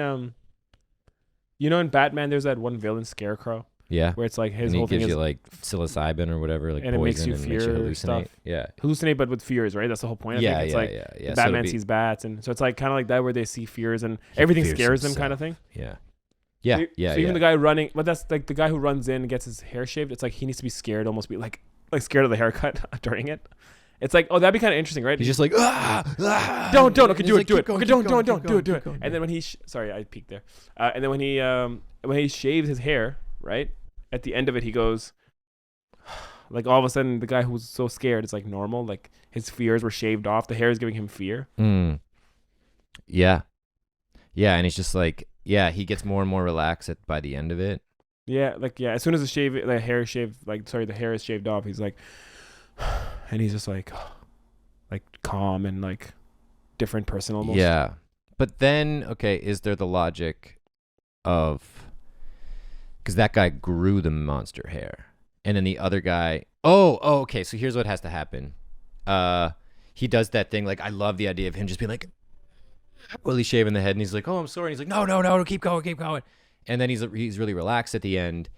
in Batman there's that one villain, Scarecrow? Yeah, where it's like his and whole thing gives is you like psilocybin or whatever, like and poison, it makes you fear hallucinate. stuff. Yeah, hallucinate, but with fears, right? That's the whole point. I think. It's Batman sees bats, and so it's like kind of like that where they see fears and everything scares them, kind of thing. Yeah. So even the guy running, but that's like the guy who runs in and gets his hair shaved. It's like he needs to be scared, almost be like scared of the haircut during it. It's like, oh, that'd be kind of interesting, right? He's just like, don't, okay, do it. Okay, don't, do it. And then when he, sorry, I peeked there. And then when he shaves his hair, right? At the end of it, he goes, like all of a sudden, the guy who was so scared, it's like normal. Like his fears were shaved off. The hair is giving him fear. Yeah. And he's just like, he gets more and more relaxed by the end of it. Yeah, as soon as the hair is shaved off, he's like, and he's just like calm and like different person almost. Yeah. But then, okay, is there the logic of, because that guy grew the monster hair, and then the other guy, okay, so here's what has to happen. He does that thing, like, I love the idea of him just being like, well, he's shaving the head, and he's like, oh, I'm sorry, and he's like, no, keep going. And then he's really relaxed at the end,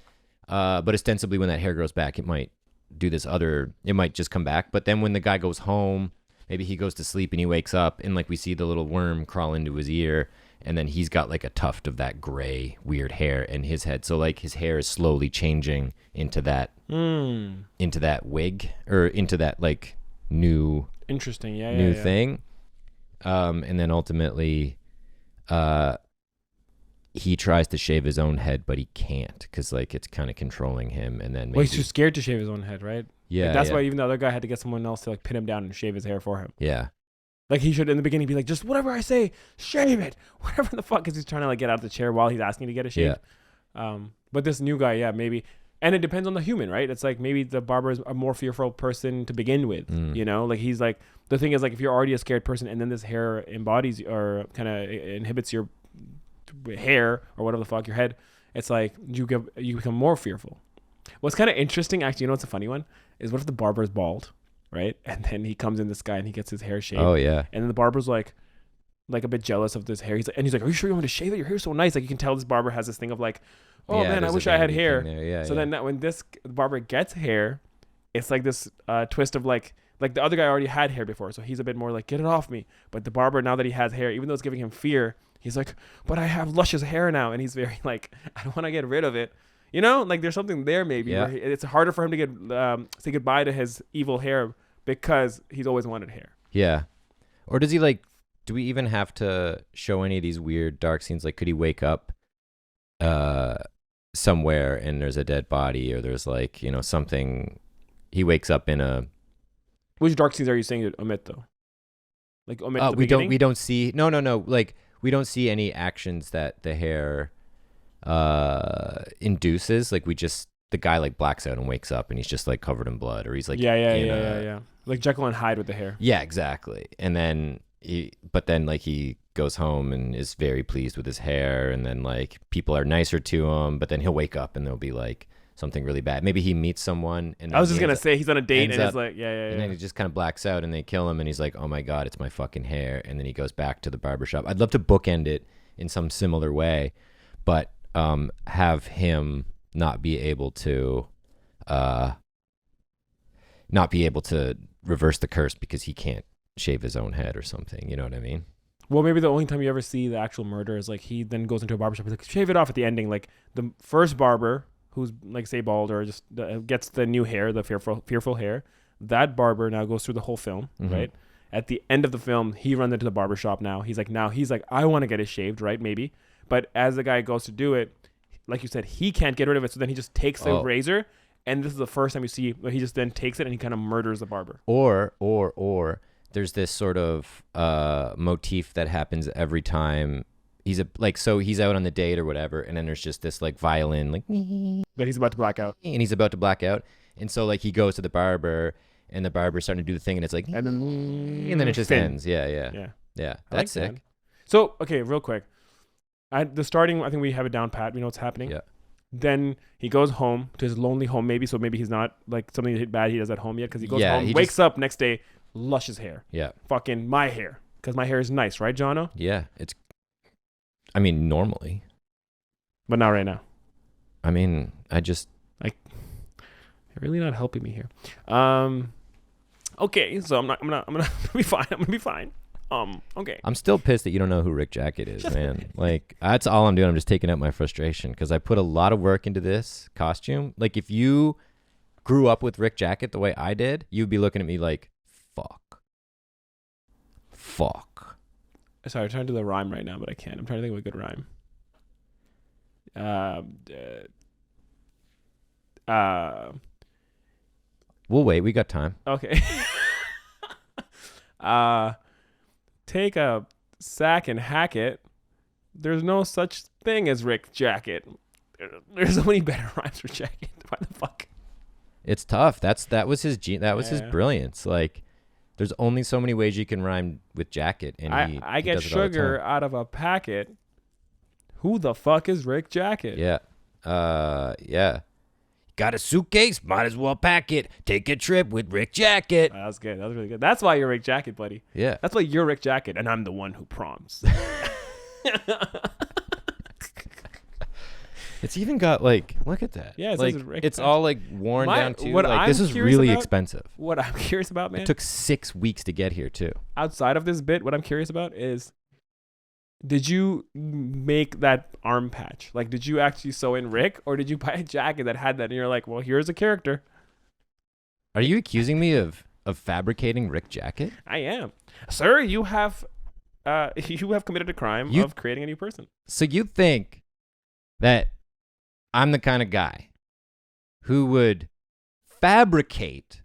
but ostensibly when that hair grows back, it might do this other, it might just come back. But then when the guy goes home, maybe he goes to sleep and he wakes up, and like we see the little worm crawl into his ear, and then he's got like a tuft of that gray weird hair in his head. So like his hair is slowly changing into that wig, or into that like new interesting new thing. And then ultimately he tries to shave his own head, but he can't, because like it's kind of controlling him. And then maybe, well, he's too scared to shave his own head, right? Yeah, like, that's why even the other guy had to get someone else to like pin him down and shave his hair for him. Yeah. Like he should in the beginning be like, just whatever I say, shave it. Whatever the fuck, because he's trying to like get out of the chair while he's asking to get it shaved. Yeah. But this new guy, yeah, maybe. And it depends on the human, right? It's like maybe the barber is a more fearful person to begin with, you know? Like he's like, the thing is like if you're already a scared person and then this hair embodies or kind of inhibits your hair or whatever the fuck, your head, it's like you become more fearful. What's kind of interesting, actually, you know what's a funny one? Is what if the barber is bald, right? And then he comes in, this guy, and he gets his hair shaved. Oh, yeah. And then the barber's like a bit jealous of this hair. He's like, are you sure you want me to shave it? Your hair's so nice. Like you can tell this barber has this thing of like, oh man, I wish I had hair. Yeah, so then when this barber gets hair, it's like this twist of like the other guy already had hair before, so he's a bit more like, get it off me. But the barber, now that he has hair, even though it's giving him fear, he's like, but I have luscious hair now, and he's very like, I don't want to get rid of it. You know, like there's something there maybe where it's harder for him to get say goodbye to his evil hair because he's always wanted hair. Yeah. Or does he like, do we even have to show any of these weird dark scenes? Like, could he wake up somewhere and there's a dead body, or there's like, you know, something, he wakes up in a... Which dark scenes are you saying to omit though? Like omit the beginning? We don't see, no. Like we don't see any actions that the hair induces. Like we just, the guy like blacks out and wakes up and he's just like covered in blood, or he's like yeah. Like Jekyll and Hyde with the hair. Yeah, exactly. And then he goes home and is very pleased with his hair, and then like people are nicer to him, but then he'll wake up and there'll be like something really bad. Maybe he meets someone, and I was just gonna say he's on a date and it's like and then he just kind of blacks out and they kill him, and he's like, oh my god, it's my fucking hair. And then he goes back to the barbershop. I'd love to bookend it in some similar way, but have him not be able to reverse the curse because he can't shave his own head or something. You know what I mean? Well, maybe the only time you ever see the actual murder is like he then goes into a barbershop and like, shave it off at the ending. Like the first barber, who's like say bald or just gets the new hair, the fearful hair, that barber now goes through the whole film, right? At the end of the film, he runs into the barbershop now. He's like, I want to get it shaved, right? Maybe. But as the guy goes to do it, like you said, he can't get rid of it. So then he just takes the razor, and this is the first time you see where he just then takes it and he kind of murders the barber. Or there's this sort of motif that happens every time he's out on the date or whatever, and then there's just this like violin like that he's about to black out, and so like he goes to the barber, and the barber's starting to do the thing, and it's like and then it just ends. Yeah. That's like sick. That. So okay, real quick, the starting, I think we have it down pat. We know what's happening. Yeah. Then he goes home to his lonely home, maybe. So maybe he's not like something bad he does at home yet, because he goes home, wakes up next day, luscious hair. Yeah. Fucking my hair, because my hair is nice, right, Jono? Yeah, I mean, normally. But not right now. I mean, you're really not helping me here. Okay, so I'm gonna be fine. I'm gonna be fine. Okay. I'm still pissed that you don't know who Rick Jacket is, man. Like, that's all I'm doing. I'm just taking out my frustration, because I put a lot of work into this costume. Like, if you grew up with Rick Jacket the way I did, you'd be looking at me like, fuck. Sorry, I'm trying to do the rhyme right now, but I can't. I'm trying to think of a good rhyme. We'll wait. We got time. Okay. Take a sack and hack it. There's no such thing as Rick Jacket. There's so many better rhymes for Jacket. Why the fuck? It's tough. That was his his brilliance. Like, There's only so many ways you can rhyme with jacket, and I he get does it all the sugar time. out of a packet. Who the fuck is Rick Jacket? Yeah. Yeah. Got a suitcase? Might as well pack it. Take a trip with Rick Jacket. That's good. That was really good. That's why you're Rick Jacket, buddy. Yeah. That's why you're Rick Jacket, and I'm the one who proms. It's even got like, look at that. Yeah, it like says Rick it's Jacket. all like worn down too. What Like I'm this is curious really about- expensive. What I'm curious about, man, It took 6 weeks to get here too. outside of this bit, what I'm curious about is, did you make that arm patch? Like, did you actually sew in Rick, or did you buy a jacket that had that, and you're like, well, here's a character. Are you accusing me of fabricating Rick Jacket? I am, sir. You have committed a crime of creating a new person. So you think that I'm the kind of guy who would fabricate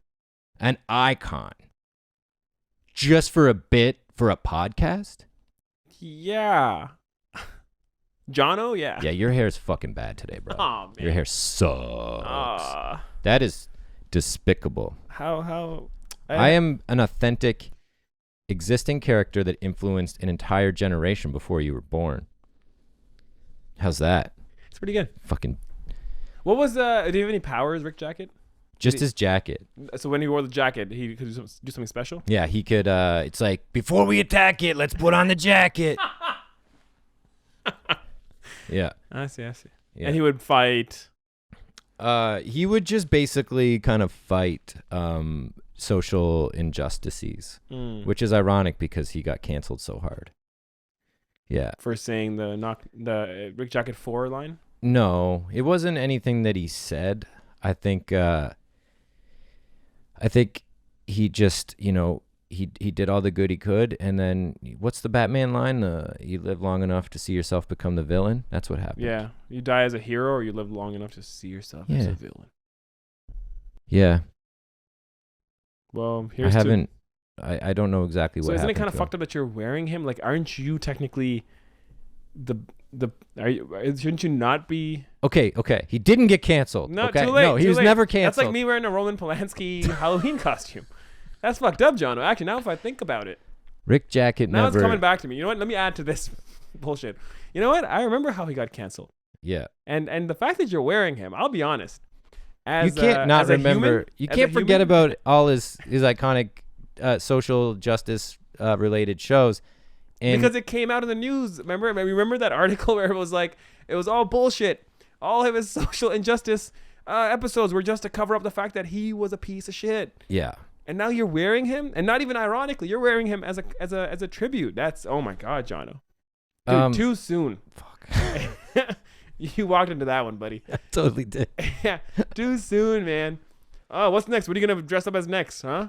an icon just for a bit for a podcast? Yeah. Jono, yeah. Yeah, your hair's fucking bad today, bro. Aw, man. Your hair sucks. That is despicable. How? I am an authentic existing character that influenced an entire generation before you were born. How's that? It's pretty good. Fucking What was do you have any powers, Rick Jacket? just his jacket. So when he wore the jacket, he could do something special? Yeah, he could it's like, before we attack it, let's put on the jacket. Yeah. I see. Yeah. And he would fight. He would just basically kind of fight social injustices, which is ironic because he got canceled so hard. Yeah. For saying the Rick Jacket 4 line? No, it wasn't anything that he said. I think he just, he did all the good he could, and then what's the Batman line? You live long enough to see yourself become the villain. That's what happened. Yeah, you die as a hero, or you live long enough to see yourself as a villain. Yeah. Well, I haven't. I don't know exactly what. So isn't it happened kind of to fucked up that you're wearing him? Like, aren't you technically shouldn't you not be? Okay. He didn't get canceled. No, okay? too late. No, he was never canceled. That's like me wearing a Roman Polanski Halloween costume. That's fucked up, John. Actually, now if I think about it, Rick Jacket now never. it's coming back to me. You know what? Let me add to this bullshit. You know what? I remember how he got canceled. Yeah. And the fact that you're wearing him, I'll be honest. You can't not remember. You can't forget about all his iconic social justice related shows. And because it came out in the news. Remember that article where it was like, it was all bullshit. All of his social injustice episodes were just to cover up the fact that he was a piece of shit. Yeah. And now you're wearing him, and not even ironically, you're wearing him as a tribute. That's, oh my God, Jono. Dude, too soon. Fuck. You walked into that one, buddy. I totally did. Yeah, too soon, man. Oh, what's next? What are you gonna dress up as next, huh?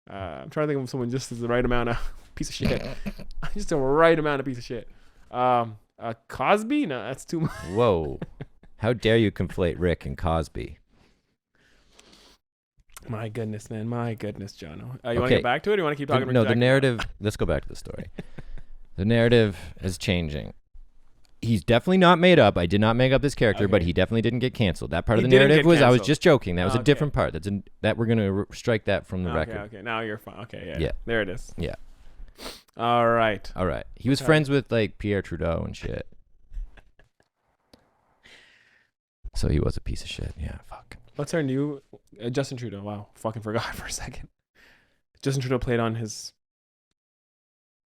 I'm trying to think of someone just as the right amount of piece of shit. Just the right amount of piece of shit. Cosby? No, that's too much. Whoa. How dare you conflate Rick and Cosby? My goodness, man. My goodness, Jono. You want to get back to it, or you want to keep talking about No, the narrative. Let's go back to the story. The narrative is changing. He's definitely not made up. I did not make up this character, but he definitely didn't get canceled. That part of the narrative was, I was just joking. That was a different part. That we're going to strike that from the record. Okay, now you're fine. Okay, yeah. There it is. Yeah. All right. He was friends with like Pierre Trudeau and shit. So he was a piece of shit. Yeah, fuck. What's our new Justin Trudeau? Wow, fucking forgot for a second. Justin Trudeau played on his.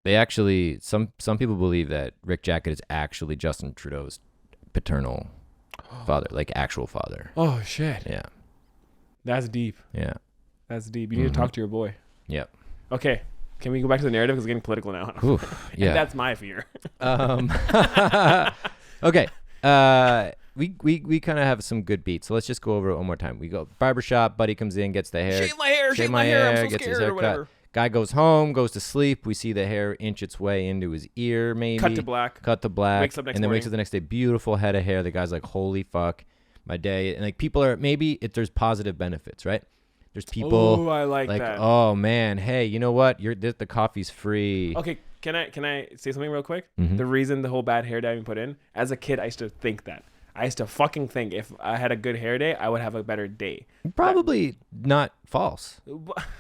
They actually, some people believe that Rick Jacket is actually Justin Trudeau's paternal father, like actual father. Oh shit. Yeah. That's deep. Yeah. That's deep. You need to talk to your boy. Yep. Okay. Can we go back to the narrative? Because it's getting political now. Oof, yeah. That's my fear. Okay. We kind of have some good beats, so let's just go over it one more time. We go barbershop. Buddy comes in, gets the hair. Shave my hair. I'm so gets scared his or whatever. Guy goes home, goes to sleep. We see the hair inch its way into his ear, maybe. Cut to black. Wakes up next and then morning. wakes up the next day. Beautiful head of hair. The guy's like, holy fuck, my day. And like people are, maybe there's positive benefits, right? There's people. Oh, I like that. Oh man, hey, you know what? The coffee's free. Okay, can I say something real quick? Mm-hmm. The reason the whole bad hair dye we put in, as a kid, I used to think that. I used to fucking think if I had a good hair day, I would have a better day. Probably not false.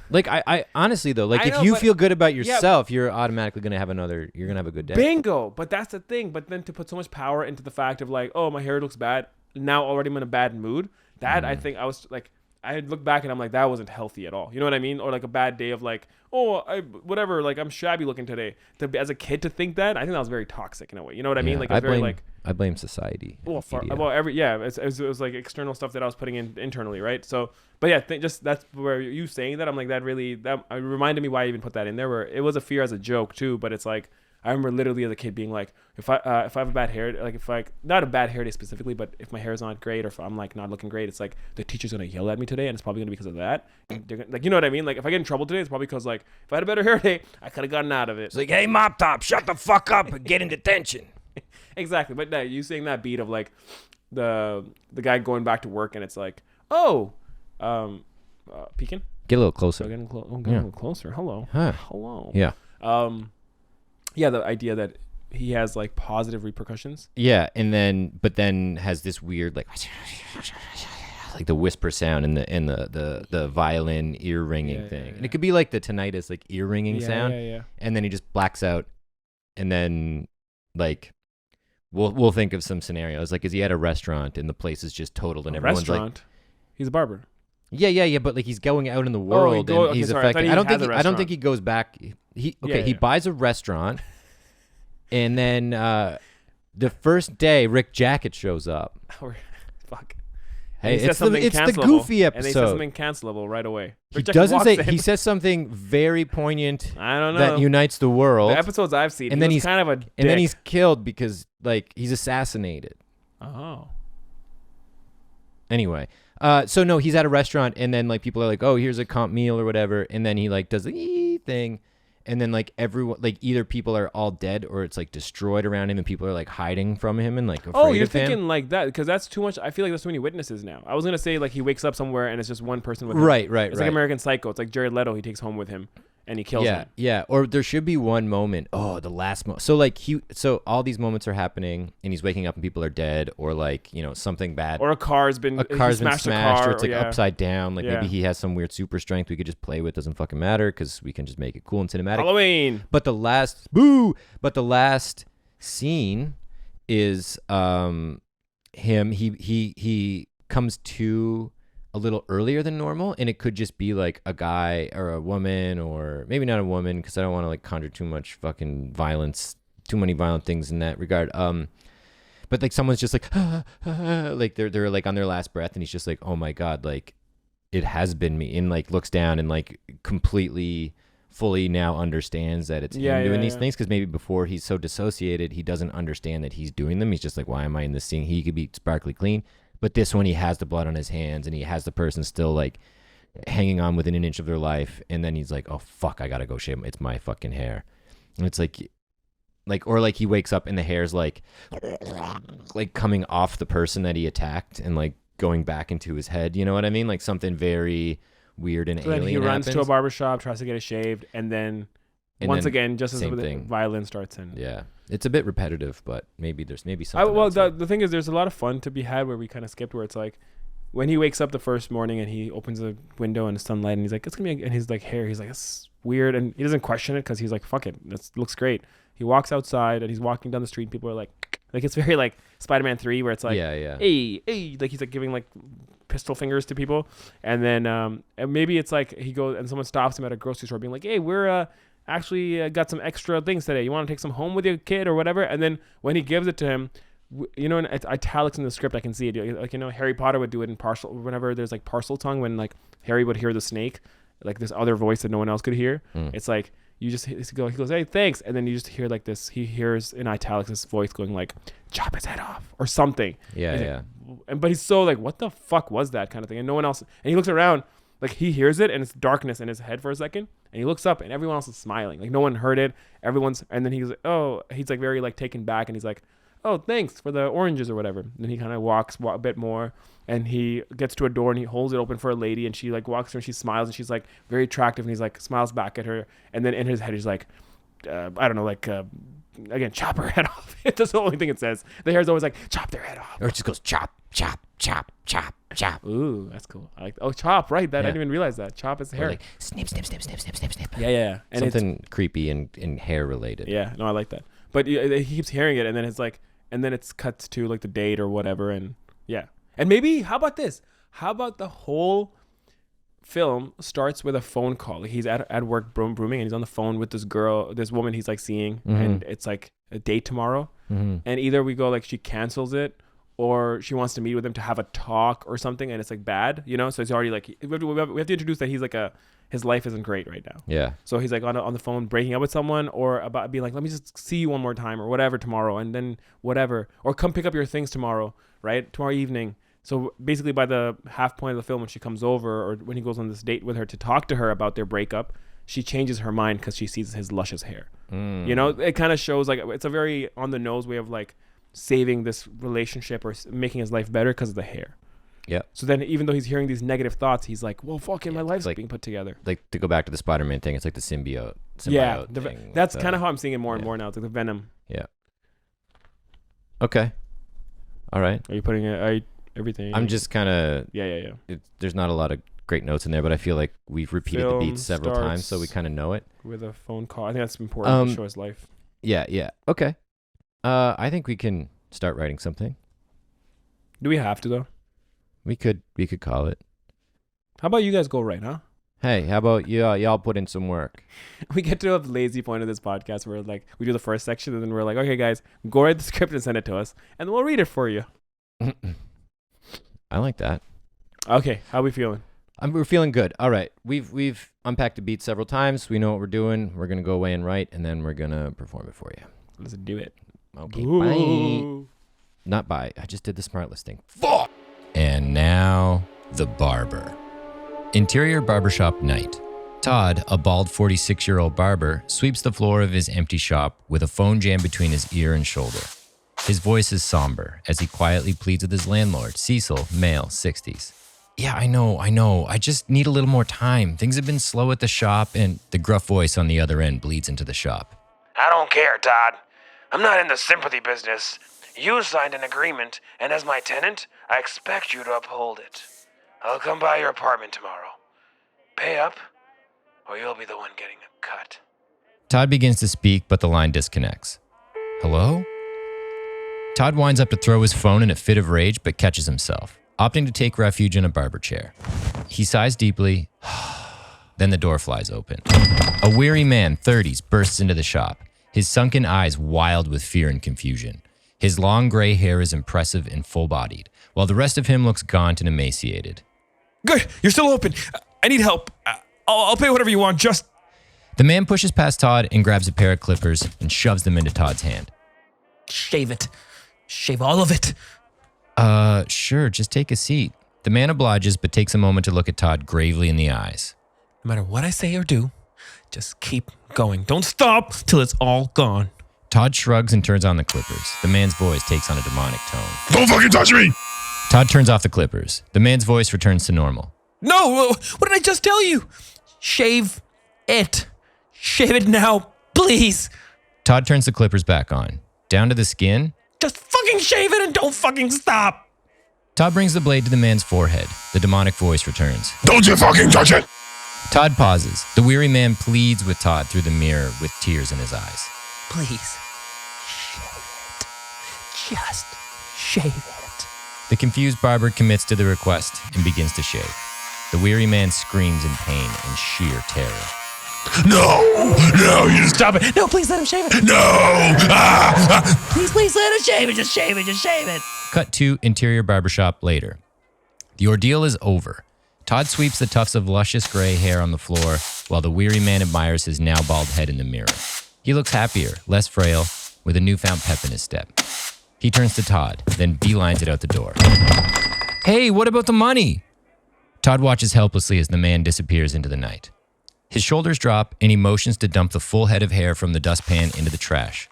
Like I honestly though, like I if know, you but- feel good about yourself, you're automatically gonna have a good day. Bingo. But that's the thing. But then to put so much power into the fact of like, oh, my hair looks bad. Now already I'm in a bad mood. That I think I was like, I look back and I'm like, that wasn't healthy at all. You know what I mean? Or like a bad day of like, oh, whatever, like I'm shabby looking today. As a kid to think that, I think that was very toxic in a way. You know what I mean? Like I blame society. Well, it was like external stuff that I was putting in internally, right? So, but yeah, just that's where you saying that I'm like that reminded me why I even put that in there. Where it was a fear as a joke too, but it's like I remember literally as a kid being like, if I have a bad hair, like if I not a bad hair day specifically, but if my hair is not great or if I'm like not looking great, it's like the teacher's gonna yell at me today, and it's probably gonna be because of that. Like you know what I mean? Like if I get in trouble today, it's probably because like if I had a better hair day, I could have gotten out of it. It's like, hey, Mop Top, shut the fuck up and get in detention. Exactly, but you saying that beat of like the guy going back to work, and it's like, oh, peeking. Get a little closer. Getting a little closer. Hello. Huh. Hello. Yeah. Yeah, the idea that he has like positive repercussions. Yeah, but then has this weird like the whisper sound and the violin ear ringing thing. Yeah. And it could be like the tinnitus like ear ringing sound. Yeah. And then he just blacks out, and then like we'll think of some scenarios. Like is he at a restaurant and the place is just totaled and everyone's like, he's a barber. Yeah, but like he's going out in the world and he's affected. I don't think he goes back. He buys a restaurant, and then the first day Rick Jacket shows up. Fuck. Hey, it's the Goofy episode. And they say something cancelable right away. He says something very poignant. I don't know. That unites the world. The episodes I've seen, and then he's kind of a dick. And then he's killed because like he's assassinated. Oh. Anyway. So no, he's at a restaurant, and then like people are like, "Oh, here's a comp meal or whatever," and then he like does the thing, and then like everyone, like either people are all dead or it's like destroyed around him, and people are like hiding from him and like afraid of him. Oh, you're thinking like that because that's too much. I feel like there's too many witnesses now. I was gonna say like he wakes up somewhere and it's just one person with him. Right. It's like American Psycho. It's like Jared Leto. He takes home with him and he kills him. Yeah. Or there should be one moment. Oh, the last moment. So like so all these moments are happening, and he's waking up and people are dead, or like something bad, or a car's been smashed, or it's like upside down. Like maybe he has some weird super strength we could just play with. Doesn't fucking matter because we can just make it cool and cinematic. Halloween. But the last scene is him. He comes to a little earlier than normal, and it could just be like a guy or a woman, or maybe not a woman because I don't want to like conjure too much fucking violence, too many violent things in that regard. But like someone's just like like they're like on their last breath, and he's just like, oh my god, like it has been me, and like looks down and like completely fully now understands that it's him doing these things, because maybe before he's so dissociated he doesn't understand that he's doing them. He's just like, why am I in this scene? He could be sparkly clean. But this one, he has the blood on his hands, and he has the person still like hanging on within an inch of their life. And then he's like, "Oh fuck, I gotta go shave. It's my fucking hair." And it's like or like he wakes up and the hair's like coming off the person that he attacked and like going back into his head. You know what I mean? Like something very weird and alien. Then he runs happens. to a barbershop, tries to get it shaved, and then once again, just as the violin starts in. Yeah. It's a bit repetitive, but maybe something. The thing is, there's a lot of fun to be had where we kind of skipped, where it's like when he wakes up the first morning and he opens the window and the sunlight, and he's like, it's gonna be, and his like hair, he's like, it's weird, and he doesn't question it because he's like, fuck it, this looks great. He walks outside and he's walking down the street, and people are like it's very like Spider-Man 3 where it's like, hey, like he's like giving like pistol fingers to people, and then and maybe it's like he goes and someone stops him at a grocery store being like, hey, we're actually got some extra things today. You want to take some home with your kid or whatever? And then when he gives it to him, in italics in the script, I can see it. Like, Harry Potter would do it in partial, whenever there's like parcel tongue, when like Harry would hear the snake, like this other voice that no one else could hear. It's like, he goes, hey, thanks. And then you just hear like this, he hears in italics this voice going like, chop his head off or something. But he's so like, what the fuck was that kind of thing? And no one else, and he looks around, like he hears it and it's darkness in his head for a second, and he looks up and everyone else is smiling. Like no one heard it. And then he's like, oh, he's like very like taken back, and he's like, oh, thanks for the oranges or whatever. And then he kind of walks a bit more, and he gets to a door and he holds it open for a lady, and she like walks through and she smiles, and she's like very attractive, and he's like smiles back at her. And then in his head he's like, I don't know, like again, chop her head off. That's the only thing it says. The hair's always like, chop their head off. Or it just goes chop, chop, chop, chop, chop. Ooh, that's cool. I like. Oh, chop, right? I didn't even realize that. Chop is hair. Like snip, snip, snip, snip, snip, snip, snip. Yeah. And something creepy and hair related. Yeah, no, I like that. But he keeps hearing it, and then it's like, and then it's cuts to like the date or whatever, and yeah. And maybe, how about this? How about the whole film starts with a phone call? Like he's at work brooming, and he's on the phone with this woman he's like seeing, and it's like a date tomorrow. And either we go like she cancels it, or she wants to meet with him to have a talk or something, and it's like bad, you know? So it's already like, we have to introduce that he's like his life isn't great right now. Yeah. So he's like on the phone breaking up with someone, or about being like, let me just see you one more time or whatever tomorrow, and then whatever, or come pick up your things tomorrow, right? Tomorrow evening. So basically by the half point of the film, when she comes over, or when he goes on this date with her to talk to her about their breakup, she changes her mind because she sees his luscious hair. You know, it kind of shows like it's a very on the nose way of like saving this relationship or making his life better because of the hair. Yeah. So then even though he's hearing these negative thoughts, he's like, well, fucking my life's like, being put together. Like to go back to the Spider-Man thing, it's like the symbiote yeah, thing. That's kind of how I'm seeing it more and more now. It's like the Venom. Yeah. Okay. All right. Are you putting everything? I'm just kind of... Yeah. There's not a lot of great notes in there, but I feel like we've repeated the beats several times, so we kind of know it. With a phone call. I think that's important to show his life. Yeah. Okay. I think we can start writing something. Do we have to, though? We could call it. How about you guys go write, huh? Hey, how about y'all put in some work? We get to a lazy point of this podcast where like we do the first section and then we're like, okay, guys, go write the script and send it to us, and then we'll read it for you. I like that. Okay, how are we feeling? We're feeling good. All right, we've unpacked the beat several times. We know what we're doing. We're gonna go away and write, and then we're gonna perform it for you. Let's do it. Okay, bye. Not bye. I just did the smart listing. Fuck. And now the barber. Interior barbershop night. Todd, a bald 46-year-old barber, sweeps the floor of his empty shop with a phone jammed between his ear and shoulder. His voice is somber as he quietly pleads with his landlord, Cecil, male, 60s. Yeah, I know. I just need a little more time. Things have been slow at the shop, and the gruff voice on the other end bleeds into the shop. I don't care, Todd. I'm not in the sympathy business. You signed an agreement, and as my tenant, I expect you to uphold it. I'll come by your apartment tomorrow. Pay up, or you'll be the one getting a cut. Todd begins to speak, but the line disconnects. Hello? Todd winds up to throw his phone in a fit of rage, but catches himself, opting to take refuge in a barber chair. He sighs deeply. Then the door flies open. A weary man, 30s, bursts into the shop, his sunken eyes wild with fear and confusion. His long gray hair is impressive and full-bodied, while the rest of him looks gaunt and emaciated. Good, you're still open. I need help. I'll pay whatever you want, just... The man pushes past Todd and grabs a pair of clippers and shoves them into Todd's hand. Shave it. Shave all of it. Sure, just take a seat. The man obliges, but takes a moment to look at Todd gravely in the eyes. No matter what I say or do, just keep going. Don't stop till it's all gone. Todd shrugs and turns on the clippers. The man's voice takes on a demonic tone. Don't fucking touch me! Todd turns off the clippers. The man's voice returns to normal. No, what did I just tell you? Shave it. Shave it now, please. Todd turns the clippers back on. Down to the skin. Just fucking shave it and don't fucking stop. Todd brings the blade to the man's forehead. The demonic voice returns. Don't you fucking touch it! Todd pauses. The weary man pleads with Todd through the mirror with tears in his eyes. Please, shave it. Just shave it. The confused barber commits to the request and begins to shave. The weary man screams in pain and sheer terror. No, you stop it. No, please let him shave it. No! Please let him shave it. Just shave it. Cut to interior barbershop later. The ordeal is over. Todd sweeps the tufts of luscious gray hair on the floor while the weary man admires his now bald head in the mirror. He looks happier, less frail, with a newfound pep in his step. He turns to Todd, then beelines it out the door. Hey, what about the money? Todd watches helplessly as the man disappears into the night. His shoulders drop and he motions to dump the full head of hair from the dustpan into the trash,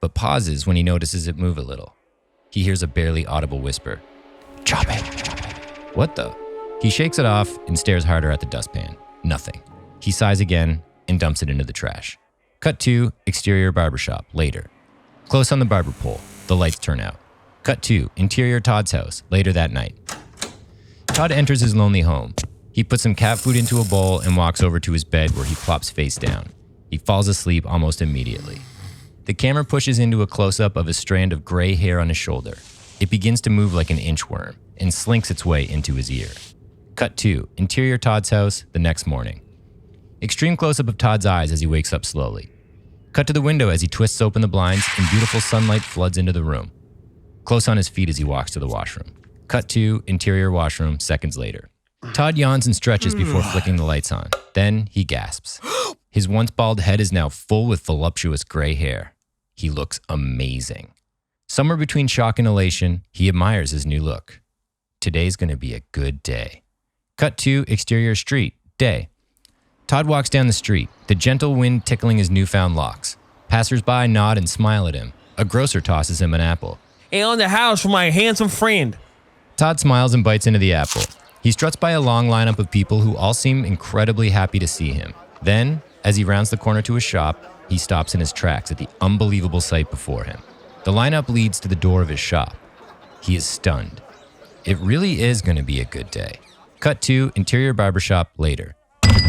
but pauses when he notices it move a little. He hears a barely audible whisper. Chop it. What the? He shakes it off and stares harder at the dustpan. Nothing. He sighs again and dumps it into the trash. Cut to exterior barbershop later. Close on the barber pole, the lights turn out. Cut 2, interior Todd's house, later that night. Todd enters his lonely home. He puts some cat food into a bowl and walks over to his bed where he plops face down. He falls asleep almost immediately. The camera pushes into a close-up of a strand of gray hair on his shoulder. It begins to move like an inchworm and slinks its way into his ear. Cut 2, interior Todd's house, the next morning. Extreme close-up of Todd's eyes as he wakes up slowly. Cut to the window as he twists open the blinds and beautiful sunlight floods into the room. Close on his feet as he walks to the washroom. Cut 2, interior washroom, seconds later. Todd yawns and stretches before flicking the lights on. Then he gasps. His once bald head is now full with voluptuous gray hair. He looks amazing. Somewhere between shock and elation, he admires his new look. Today's going to be a good day. Cut 2, exterior street, day. Todd walks down the street, the gentle wind tickling his newfound locks. Passers-by nod and smile at him. A grocer tosses him an apple. Ale in the house for my handsome friend. Todd smiles and bites into the apple. He struts by a long lineup of people who all seem incredibly happy to see him. Then, as he rounds the corner to a shop, he stops in his tracks at the unbelievable sight before him. The lineup leads to the door of his shop. He is stunned. It really is going to be a good day. Cut 2, interior barbershop, later.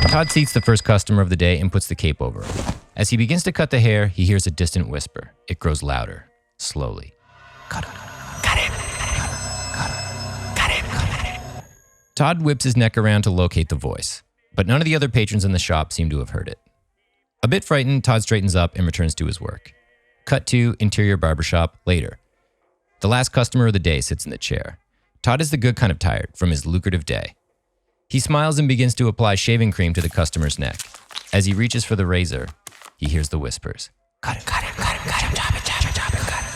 Todd seats the first customer of the day and puts the cape over him. As he begins to cut the hair, he hears a distant whisper. It grows louder, slowly. Cut him. Cut him. Cut him. Cut him. Todd whips his neck around to locate the voice, but none of the other patrons in the shop seem to have heard it. A bit frightened, Todd straightens up and returns to his work. Cut 2, interior barbershop, later. The last customer of the day sits in the chair. Todd is the good kind of tired from his lucrative day. He smiles and begins to apply shaving cream to the customer's neck. As he reaches for the razor, he hears the whispers. Cut him, cut him, cut him, cut him, chop it, chop it, chop it, cut him,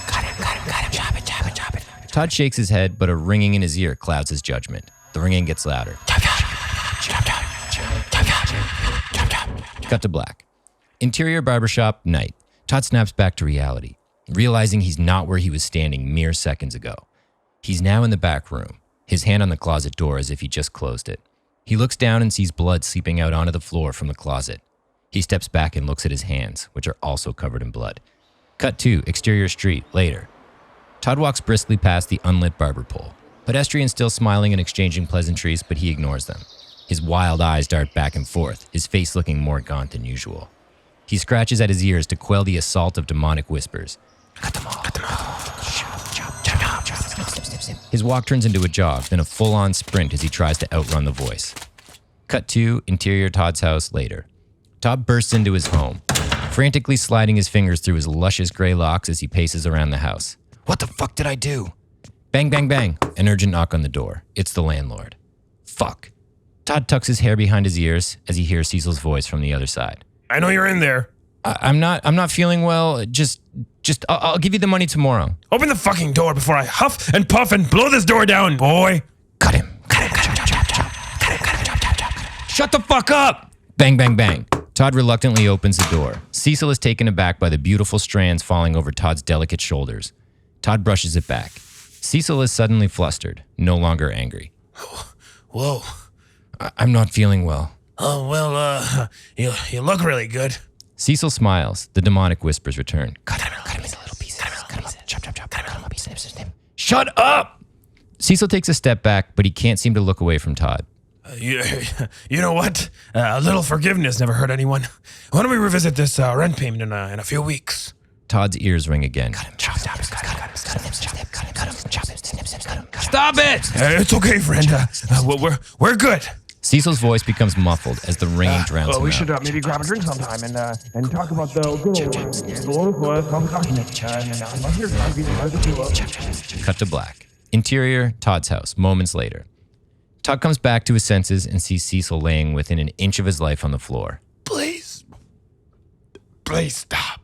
cut him, cut him, cut him, chop it, chop it, chop it. Todd shakes his head, but a ringing in his ear clouds his judgment. The ringing gets louder. Chop, chop, chop, chop, chop, chop, chop, chop. Cut to black. Interior barbershop, night. Todd snaps back to reality, realizing he's not where he was standing mere seconds ago. He's now in the back room, his hand on the closet door as if he just closed it. He looks down and sees blood seeping out onto the floor from the closet. He steps back and looks at his hands, which are also covered in blood. Cut 2, exterior street, later. Todd walks briskly past the unlit barber pole. Pedestrians still smiling and exchanging pleasantries, but he ignores them. His wild eyes dart back and forth, his face looking more gaunt than usual. He scratches at his ears to quell the assault of demonic whispers. Cut them all. Cut them all. His walk turns into a jog, then a full-on sprint as he tries to outrun the voice. Cut 2, interior Todd's house, later. Todd bursts into his home, frantically sliding his fingers through his luscious gray locks as he paces around the house. What the fuck did I do? Bang, bang, bang. An urgent knock on the door. It's the landlord. Fuck. Todd tucks his hair behind his ears as he hears Cecil's voice from the other side. I know you're in there. I'm not feeling well. I'll give you the money tomorrow. Open the fucking door before I huff and puff and blow this door down, boy. Cut him. Cut him. Cut him. Chop, chop, chop. Cut him. Cut him. Chop, chop, chop. Shut the fuck up. Bang, bang, bang. Todd reluctantly opens the door. Cecil is taken aback by the beautiful strands falling over Todd's delicate shoulders. Todd brushes it back. Cecil is suddenly flustered, no longer angry. Whoa. I'm not feeling well. Oh, well, you look really good. Cecil smiles. The demonic whispers return. Cut him into little pieces. Cut him up. Chop, chop, chop. Cut him into little pieces. Shut up! Cecil takes a step back, but he can't seem to look away from Todd. You know what? A little forgiveness never hurt anyone. Why don't we revisit this rent payment in a few weeks? Todd's ears ring again. Cut him, chop, chop, cut him, chop, Stop it! It's okay, friend. We're good. Cecil's voice becomes muffled as the ringing drowns him we out. should maybe grab a drink sometime and talk about the Cut to black. Interior, Todd's house, moments later. Todd comes back to his senses and sees Cecil laying within an inch of his life on the floor. Please stop.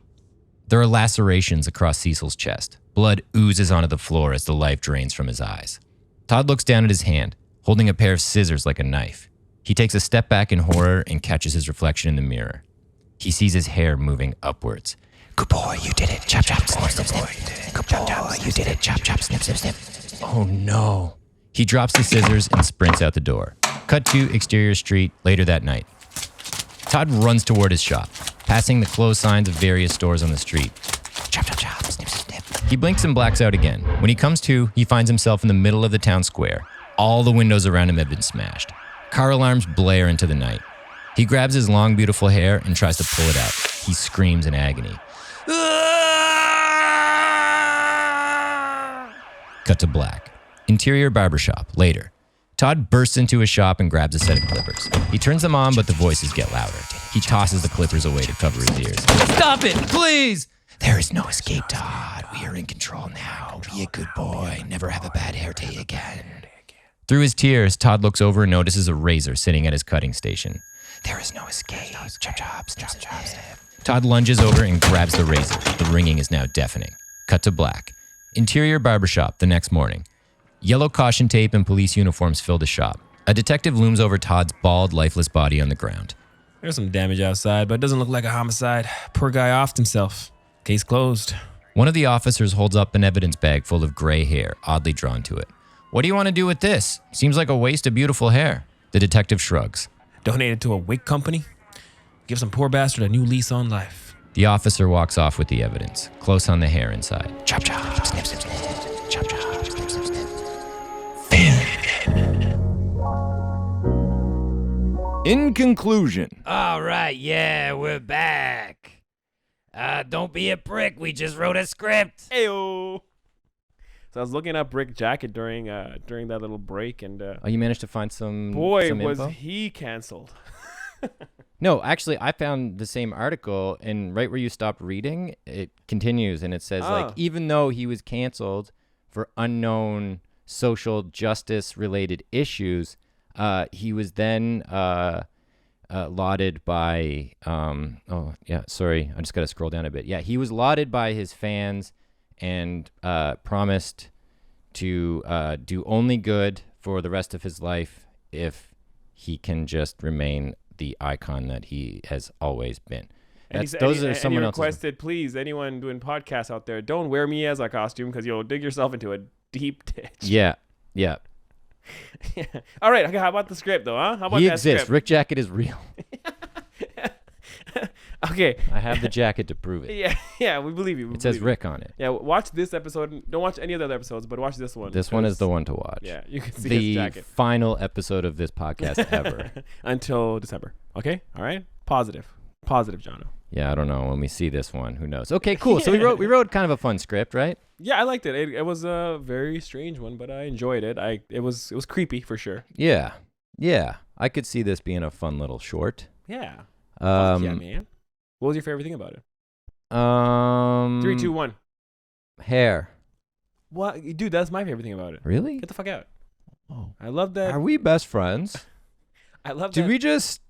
There are lacerations across Cecil's chest. Blood oozes onto the floor as the life drains from his eyes. Todd looks down at his hand, holding a pair of scissors like a knife. He takes a step back in horror and catches his reflection in the mirror. He sees his hair moving upwards. Good boy, you did it. Chop, chop, snip, snip, snip. Good boy, you did it. Chop, chop, snip, snip, snip. Oh no. He drops the scissors and sprints out the door. Cut to exterior street later that night. Todd runs toward his shop, passing the closed signs of various stores on the street. Chop, chop, chop. He blinks and blacks out again. When he comes to, he finds himself in the middle of the town square. All the windows around him have been smashed. Car alarms blare into the night. He grabs his long, beautiful hair and tries to pull it out. He screams in agony. Cut to black. Interior barbershop, later. Todd bursts into his shop and grabs a set of clippers. He turns them on, but the voices get louder. He tosses the clippers away to cover his ears. Stop it, please! There is no escape, Todd. We are in control now. Be a good boy. Never have a bad hair day again. Through his tears, Todd looks over and notices a razor sitting at his cutting station. There is no escape. Chop, chop, snip, snip, snip. Todd lunges over and grabs the razor. The ringing is now deafening. Cut to black. Interior barbershop the next morning. Yellow caution tape and police uniforms fill the shop. A detective looms over Todd's bald, lifeless body on the ground. There's some damage outside, but it doesn't look like a homicide. Poor guy offed himself. Case closed. One of the officers holds up an evidence bag full of gray hair, oddly drawn to it. What do you want to do with this? Seems like a waste of beautiful hair. The detective shrugs. Donate it to a wig company. Give some poor bastard a new lease on life. The officer walks off with the evidence, close on the hair inside. Chop, chop, snip, snip, snip. Chop, chop, snip, snip, snip. In conclusion, All right, yeah, we're back. Don't be a prick. We just wrote a script. Ayo. So I was looking up Rick Jacket during that little break, and Oh, you managed to find some boy, some was info? he canceled. No, actually, I found the same article, and right where you stopped reading, it continues, and it says, like, even though he was canceled for unknown social justice-related issues, he was then lauded by, oh, yeah, sorry, I just got to scroll down a bit. Yeah, he was lauded by his fans and promised to do only good for the rest of his life if he can just remain the icon that he has always been. And he requested, please, anyone doing podcasts out there, don't wear me as a costume because you'll dig yourself into a deep ditch. Yeah, yeah. All right, okay, how about the script, though, huh? How about He that exists. script? Rick Jacket is real. Okay. I have the jacket to prove it. Yeah, we believe you. It says Rick on it. Yeah, watch this episode. Don't watch any of the other episodes, but watch this one. This one is the one to watch. Yeah, you can see the his jacket. final episode of this podcast ever. Until December. Okay? All right? Positive, Jono. Yeah, I don't know. When we see this one, who knows? Okay, cool. So we wrote kind of a fun script, right? Yeah, I liked it. It was a very strange one, but I enjoyed it. It was creepy for sure. Yeah. Yeah. I could see this being a fun little short. Yeah. Yeah, man. What was your favorite thing about it? 3, 2, 1. Hair. What, dude? That's my favorite thing about it. Really? Get the fuck out. Oh. I love that. Are we best friends? I love that. Did we just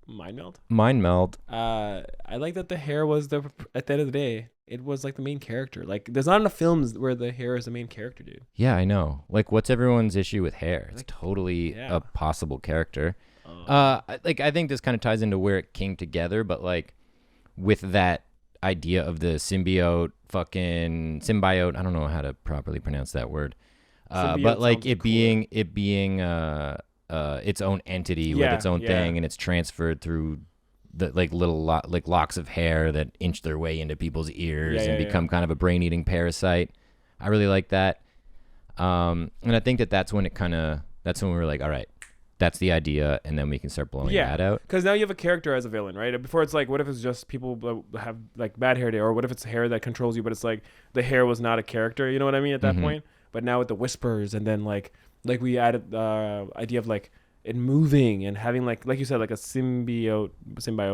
mind meld? mind meld? I like that the hair was at the end of the day, it was like the main character. Like, there's not enough films where the hair is the main character, dude. Yeah, I know. Like, what's everyone's issue with hair? It's Like, totally yeah. a possible character. I think this kind of ties into where it came together, but like with that idea of the symbiote, I don't know how to properly pronounce that word. But like it being its own entity with its own thing, and it's transferred through the like little locks of hair that inch their way into people's ears and become kind of a brain-eating parasite. I really like that. And I think that's when we were like, all right, that's the idea, and then we can start blowing that out. Because now you have a character as a villain, right? Before it's like, what if it's just people that have like bad hair day, or what if it's hair that controls you, but it's like the hair was not a character, you know what I mean, at that point? But now with the whispers, and then like we added the idea of like it moving and having like you said, like a symbiote,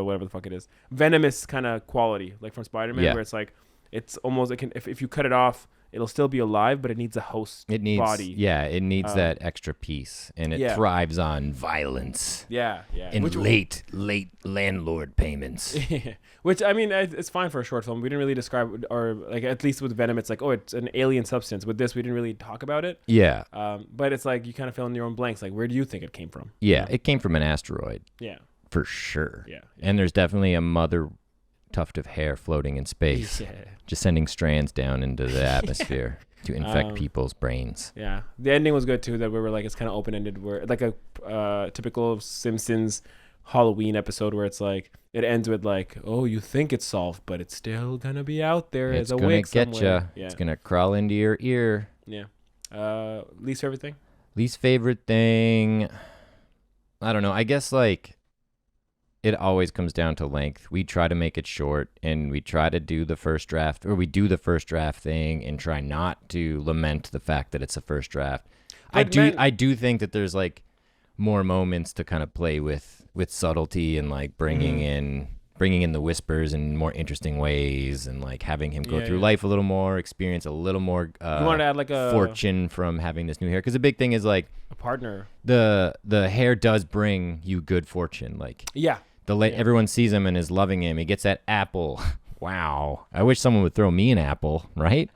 whatever the fuck it is, venomous kind of quality, like from Spider-Man, where it's like it's almost if you cut it off, it'll still be alive, but it needs a host body. Yeah, it needs that extra piece, and it thrives on violence. Yeah. And late landlord payments. Which, I mean, it's fine for a short film. We didn't really describe, or like at least with Venom, it's like, oh, it's an alien substance. With this, we didn't really talk about it. Yeah. But it's like you kind of fill in your own blanks. Like, where do you think it came from? Yeah, it came from an asteroid. Yeah. For sure. Yeah. And there's definitely a mother tuft of hair floating in space, just sending strands down into the atmosphere to infect people's brains. Yeah, the ending was good too. That we were like, it's kind of open ended, where like a typical Simpsons Halloween episode where it's like it ends with like, oh, you think it's solved, but it's still gonna be out there It's as a gonna wig get somewhere. you. It's gonna crawl into your ear. Yeah. Least favorite thing? Least favorite thing, I don't know. I guess like it always comes down to length. We try to make it short, and we try to do the first draft, or we do the first draft thing and try not to lament the fact that it's a first draft. I do think that there's like more moments to kind of play with subtlety and like bringing in the whispers in more interesting ways, and like having him go through life a little more, experience a little more you want to add like a fortune from having this new hair, because the big thing is like a partner. The hair does bring you good fortune. Like everyone sees him and is loving him. He gets that apple. Wow, I wish someone would throw me an apple, right?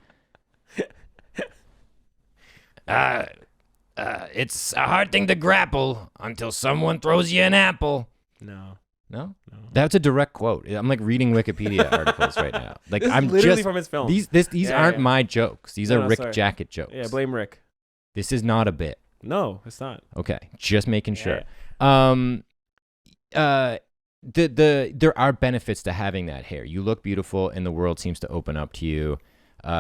It's a hard thing to grapple until someone throws you an apple. No? That's a direct quote. I'm like reading Wikipedia articles right now. Like I'm literally just from his film. These aren't my jokes. These are Rick Jacket jokes. Yeah, blame Rick. This is not a bit. No, it's not. Okay, just making sure. There are benefits to having that hair. You look beautiful, and the world seems to open up to you.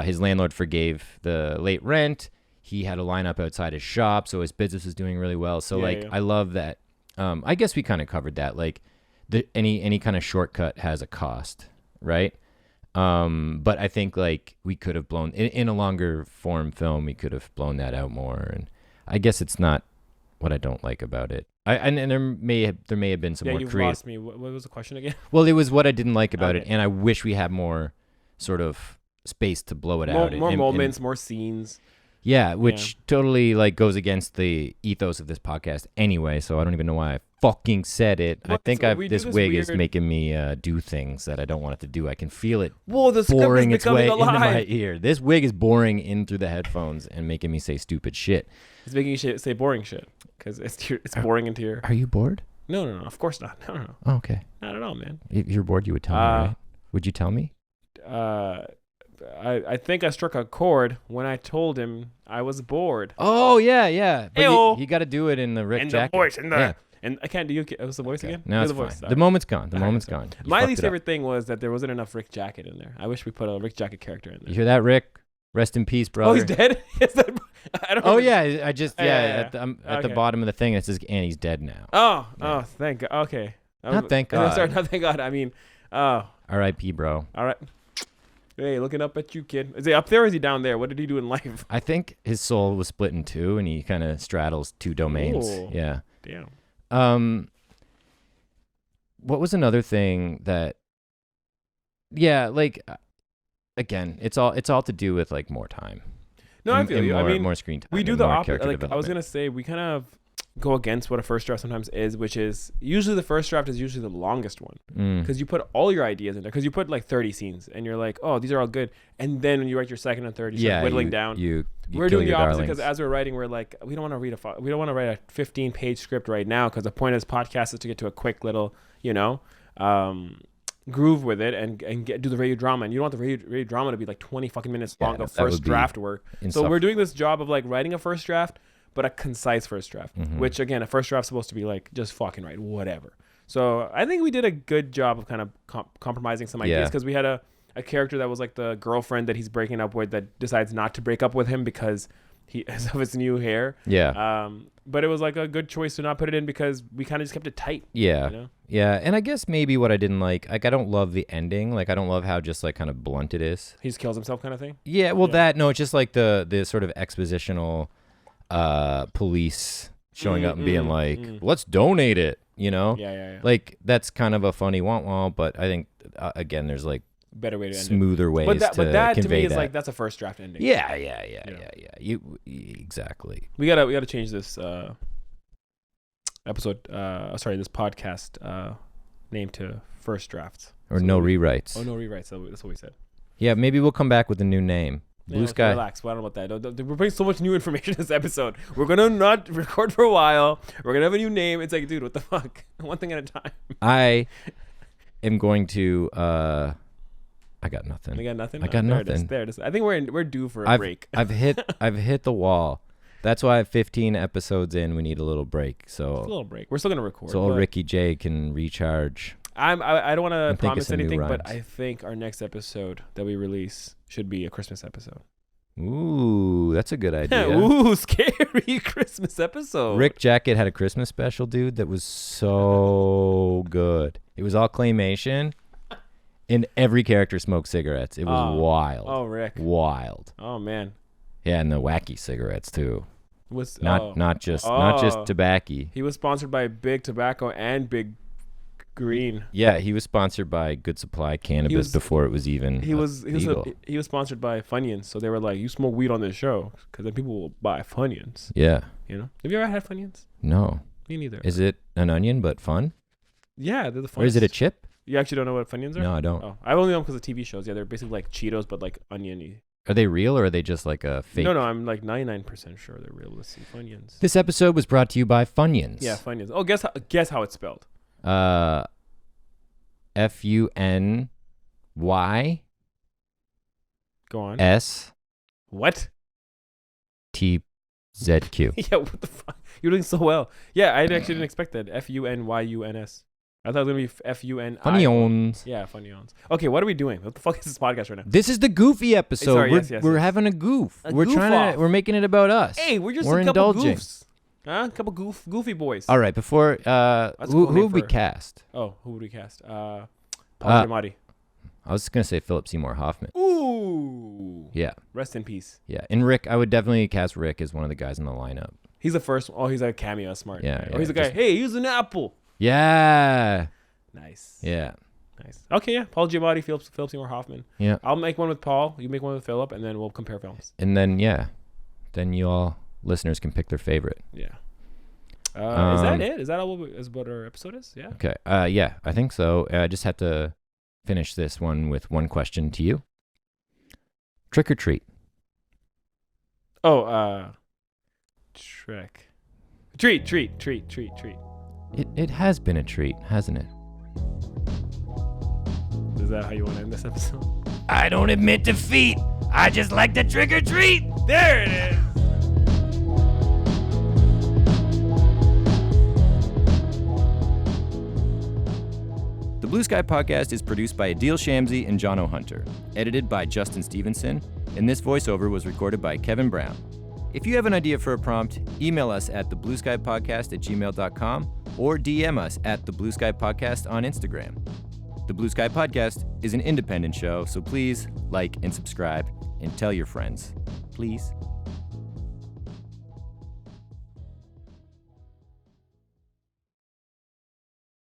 His landlord forgave the late rent. He had a lineup outside his shop, so his business is doing really well. So I love that. I guess we kind of covered that. Like any kind of shortcut has a cost, right? But I think like we could have blown in a longer form film. We could have blown that out more, and I guess it's not what I don't like about it. And there may have been some more creative. You lost me. What was the question again? Well, it was what I didn't like about it, and I wish we had more sort of space to blow it out. More moments, more scenes. Yeah, which totally like goes against the ethos of this podcast anyway. So I don't even know why I fucking said it. I think this wig is making me do things that I don't want it to do. I can feel it boring its way into my ear. This wig is boring in through the headphones and making me say stupid shit. It's making you say boring shit because it's boring into your. Are you bored? No, of course not. No. Oh, okay. Not at all, man. If you're bored, you would tell me, right? Would you tell me? I think I struck a chord when I told him I was bored. Oh yeah. But you got to do it in the Rick Jacket. The voice, and I can't do you. What's the voice again? No, it's fine. The moment's gone. The moment's gone. My least favorite thing was that there wasn't enough Rick Jacket in there. I wish we put a Rick Jacket character in there. You hear that, Rick? Rest in peace, brother. Oh, he's dead? I don't. Oh yeah, I just at the bottom of the thing it says, and he's dead now. Oh, thank God. Okay. Not thank God. Sorry, not thank God. I mean, R.I.P. bro. All right. Hey, looking up at you, kid. Is he up there or is he down there? What did he do in life? I think his soul was split in two, and he kind of straddles two domains. Ooh. Yeah. Damn. What was another thing that? Yeah, like, again, it's all to do with like more time. No, I feel you. I mean, more screen time. We do the opposite. Like I was gonna say, we kind of go against what a first draft sometimes is, which is usually the first draft is usually the longest one because you put all your ideas in there, because you put like 30 scenes and you're like, oh, these are all good, and then when you write your second and third, you start whittling down. We're doing the opposite because as we're writing, we're like, we don't want to write a 15-page script right now, because the point of this podcast is to get to a quick little, groove with it and do the radio drama, and you don't want the radio drama to be like 20 fucking minutes long of first draft work. So we're doing this job of like writing a first draft, but a concise first draft, which again, a first draft is supposed to be like just fucking write whatever. So I think we did a good job of kind of compromising some ideas, because we had a character that was like the girlfriend that he's breaking up with that decides not to break up with him because of his new hair. Yeah. But it was like a good choice to not put it in because we kind of just kept it tight. Yeah. Yeah. And I guess maybe what I didn't like I don't love the ending. Like I don't love how just like kind of blunt it is. He just kills himself kind of thing. Yeah. Well, it's just like the sort of expositional police showing up and being like, let's donate it, Yeah. Like that's kind of a funny wah-wah, but I think again there's like better way to end smoother ways but that convey to me is that. like that's a first draft ending. Yeah. You exactly. We gotta change this episode this podcast name to first drafts or no rewrites. Oh, no rewrites. That's what we said. Yeah, maybe we'll come back with a new name. Blue Sky. Relax. Well, I don't know about that. We're putting so much new information in this episode. We're going to not record for a while. We're going to have a new name. It's like, dude, what the fuck? One thing at a time. I am going to... I got nothing. You got nothing? I got nothing. There it is. I think we're due for a break. I've hit the wall. That's why 15 episodes in, we need a little break. So a little break. We're still going to record. So Ricky J can recharge. I don't want to think of promise some new anything, but rhymes. I think our next episode that we release should be a Christmas episode. Ooh, that's a good idea. Ooh, scary Christmas episode. Rick Jacket had a Christmas special, dude, that was so good. It was all claymation, and every character smoked cigarettes. It was wild. Oh, Rick. Wild. Oh man. Yeah, and the wacky cigarettes too. Was Not just tobacco. He was sponsored by Big Tobacco and Big Green. Yeah, he was sponsored by Good Supply Cannabis before it was even legal. He was sponsored by Funyuns, so they were like, "You smoke weed on this show, because then people will buy Funyuns." Yeah. You know? Have you ever had Funyuns? No. Me neither. Is it an onion but fun? Yeah, they're the funnest. Or is it a chip? You actually don't know what Funyuns are? No, I don't. Oh, I've only known because of TV shows. Yeah, they're basically like Cheetos, but like oniony. Are they real or are they just like a fake? No, I'm like 99% sure they're real. Let's see, Funyuns. This episode was brought to you by Funyuns. Yeah, Funyuns. Oh, guess how it's spelled. Funyy Go on. STZQ. What? Yeah, what the fuck? You're doing so well. Yeah, I actually didn't expect that. Funyuns. I thought it was going to be Funyuns. Funyuns. Yeah, Funyuns. Okay, what are we doing? What the fuck is this podcast right now? This is the goofy episode. Sorry, we're yes. having a goof. We're We're making it about us. Hey, we're just we're a couple indulging. goofs. Huh? A couple goofy boys. All right, before a who cool name would we for- cast? Oh, who would we cast? Paul Giamatti. I was gonna say Philip Seymour Hoffman. Ooh. Yeah, Rest in peace. yeah. And Rick, I would definitely cast Rick as one of the guys in the lineup. He's the first one. Oh, he's a cameo. Smart. Yeah, Or he's a guy. just- Hey, here's an apple. Yeah, Nice. yeah, Nice. Okay, yeah. Paul Giamatti, Philip Seymour Hoffman. yeah. I'll make one with Paul. You make one with Philip, and then we'll compare films. And then then you all listeners can pick their favorite. Yeah. Is that it? Is that all? Is what our episode is? Yeah. Okay. Yeah, I think so. I just have to finish this one with one question to you. Trick or treat? Oh, Trick. Treat. It has been a treat, hasn't it? Is that how you want to end this episode? I don't admit defeat. I just like to trick or treat. There it is. The Blue Sky Podcast is produced by Adeel Shamsi and Jono Hunter, edited by Justin Stevenson, and this voiceover was recorded by Kevin Brown. If you have an idea for a prompt, email us at theblueskypodcast@gmail.com or DM us at the Blue Sky Podcast on Instagram. The Blue Sky Podcast is an independent show, so please like and subscribe and tell your friends. Please.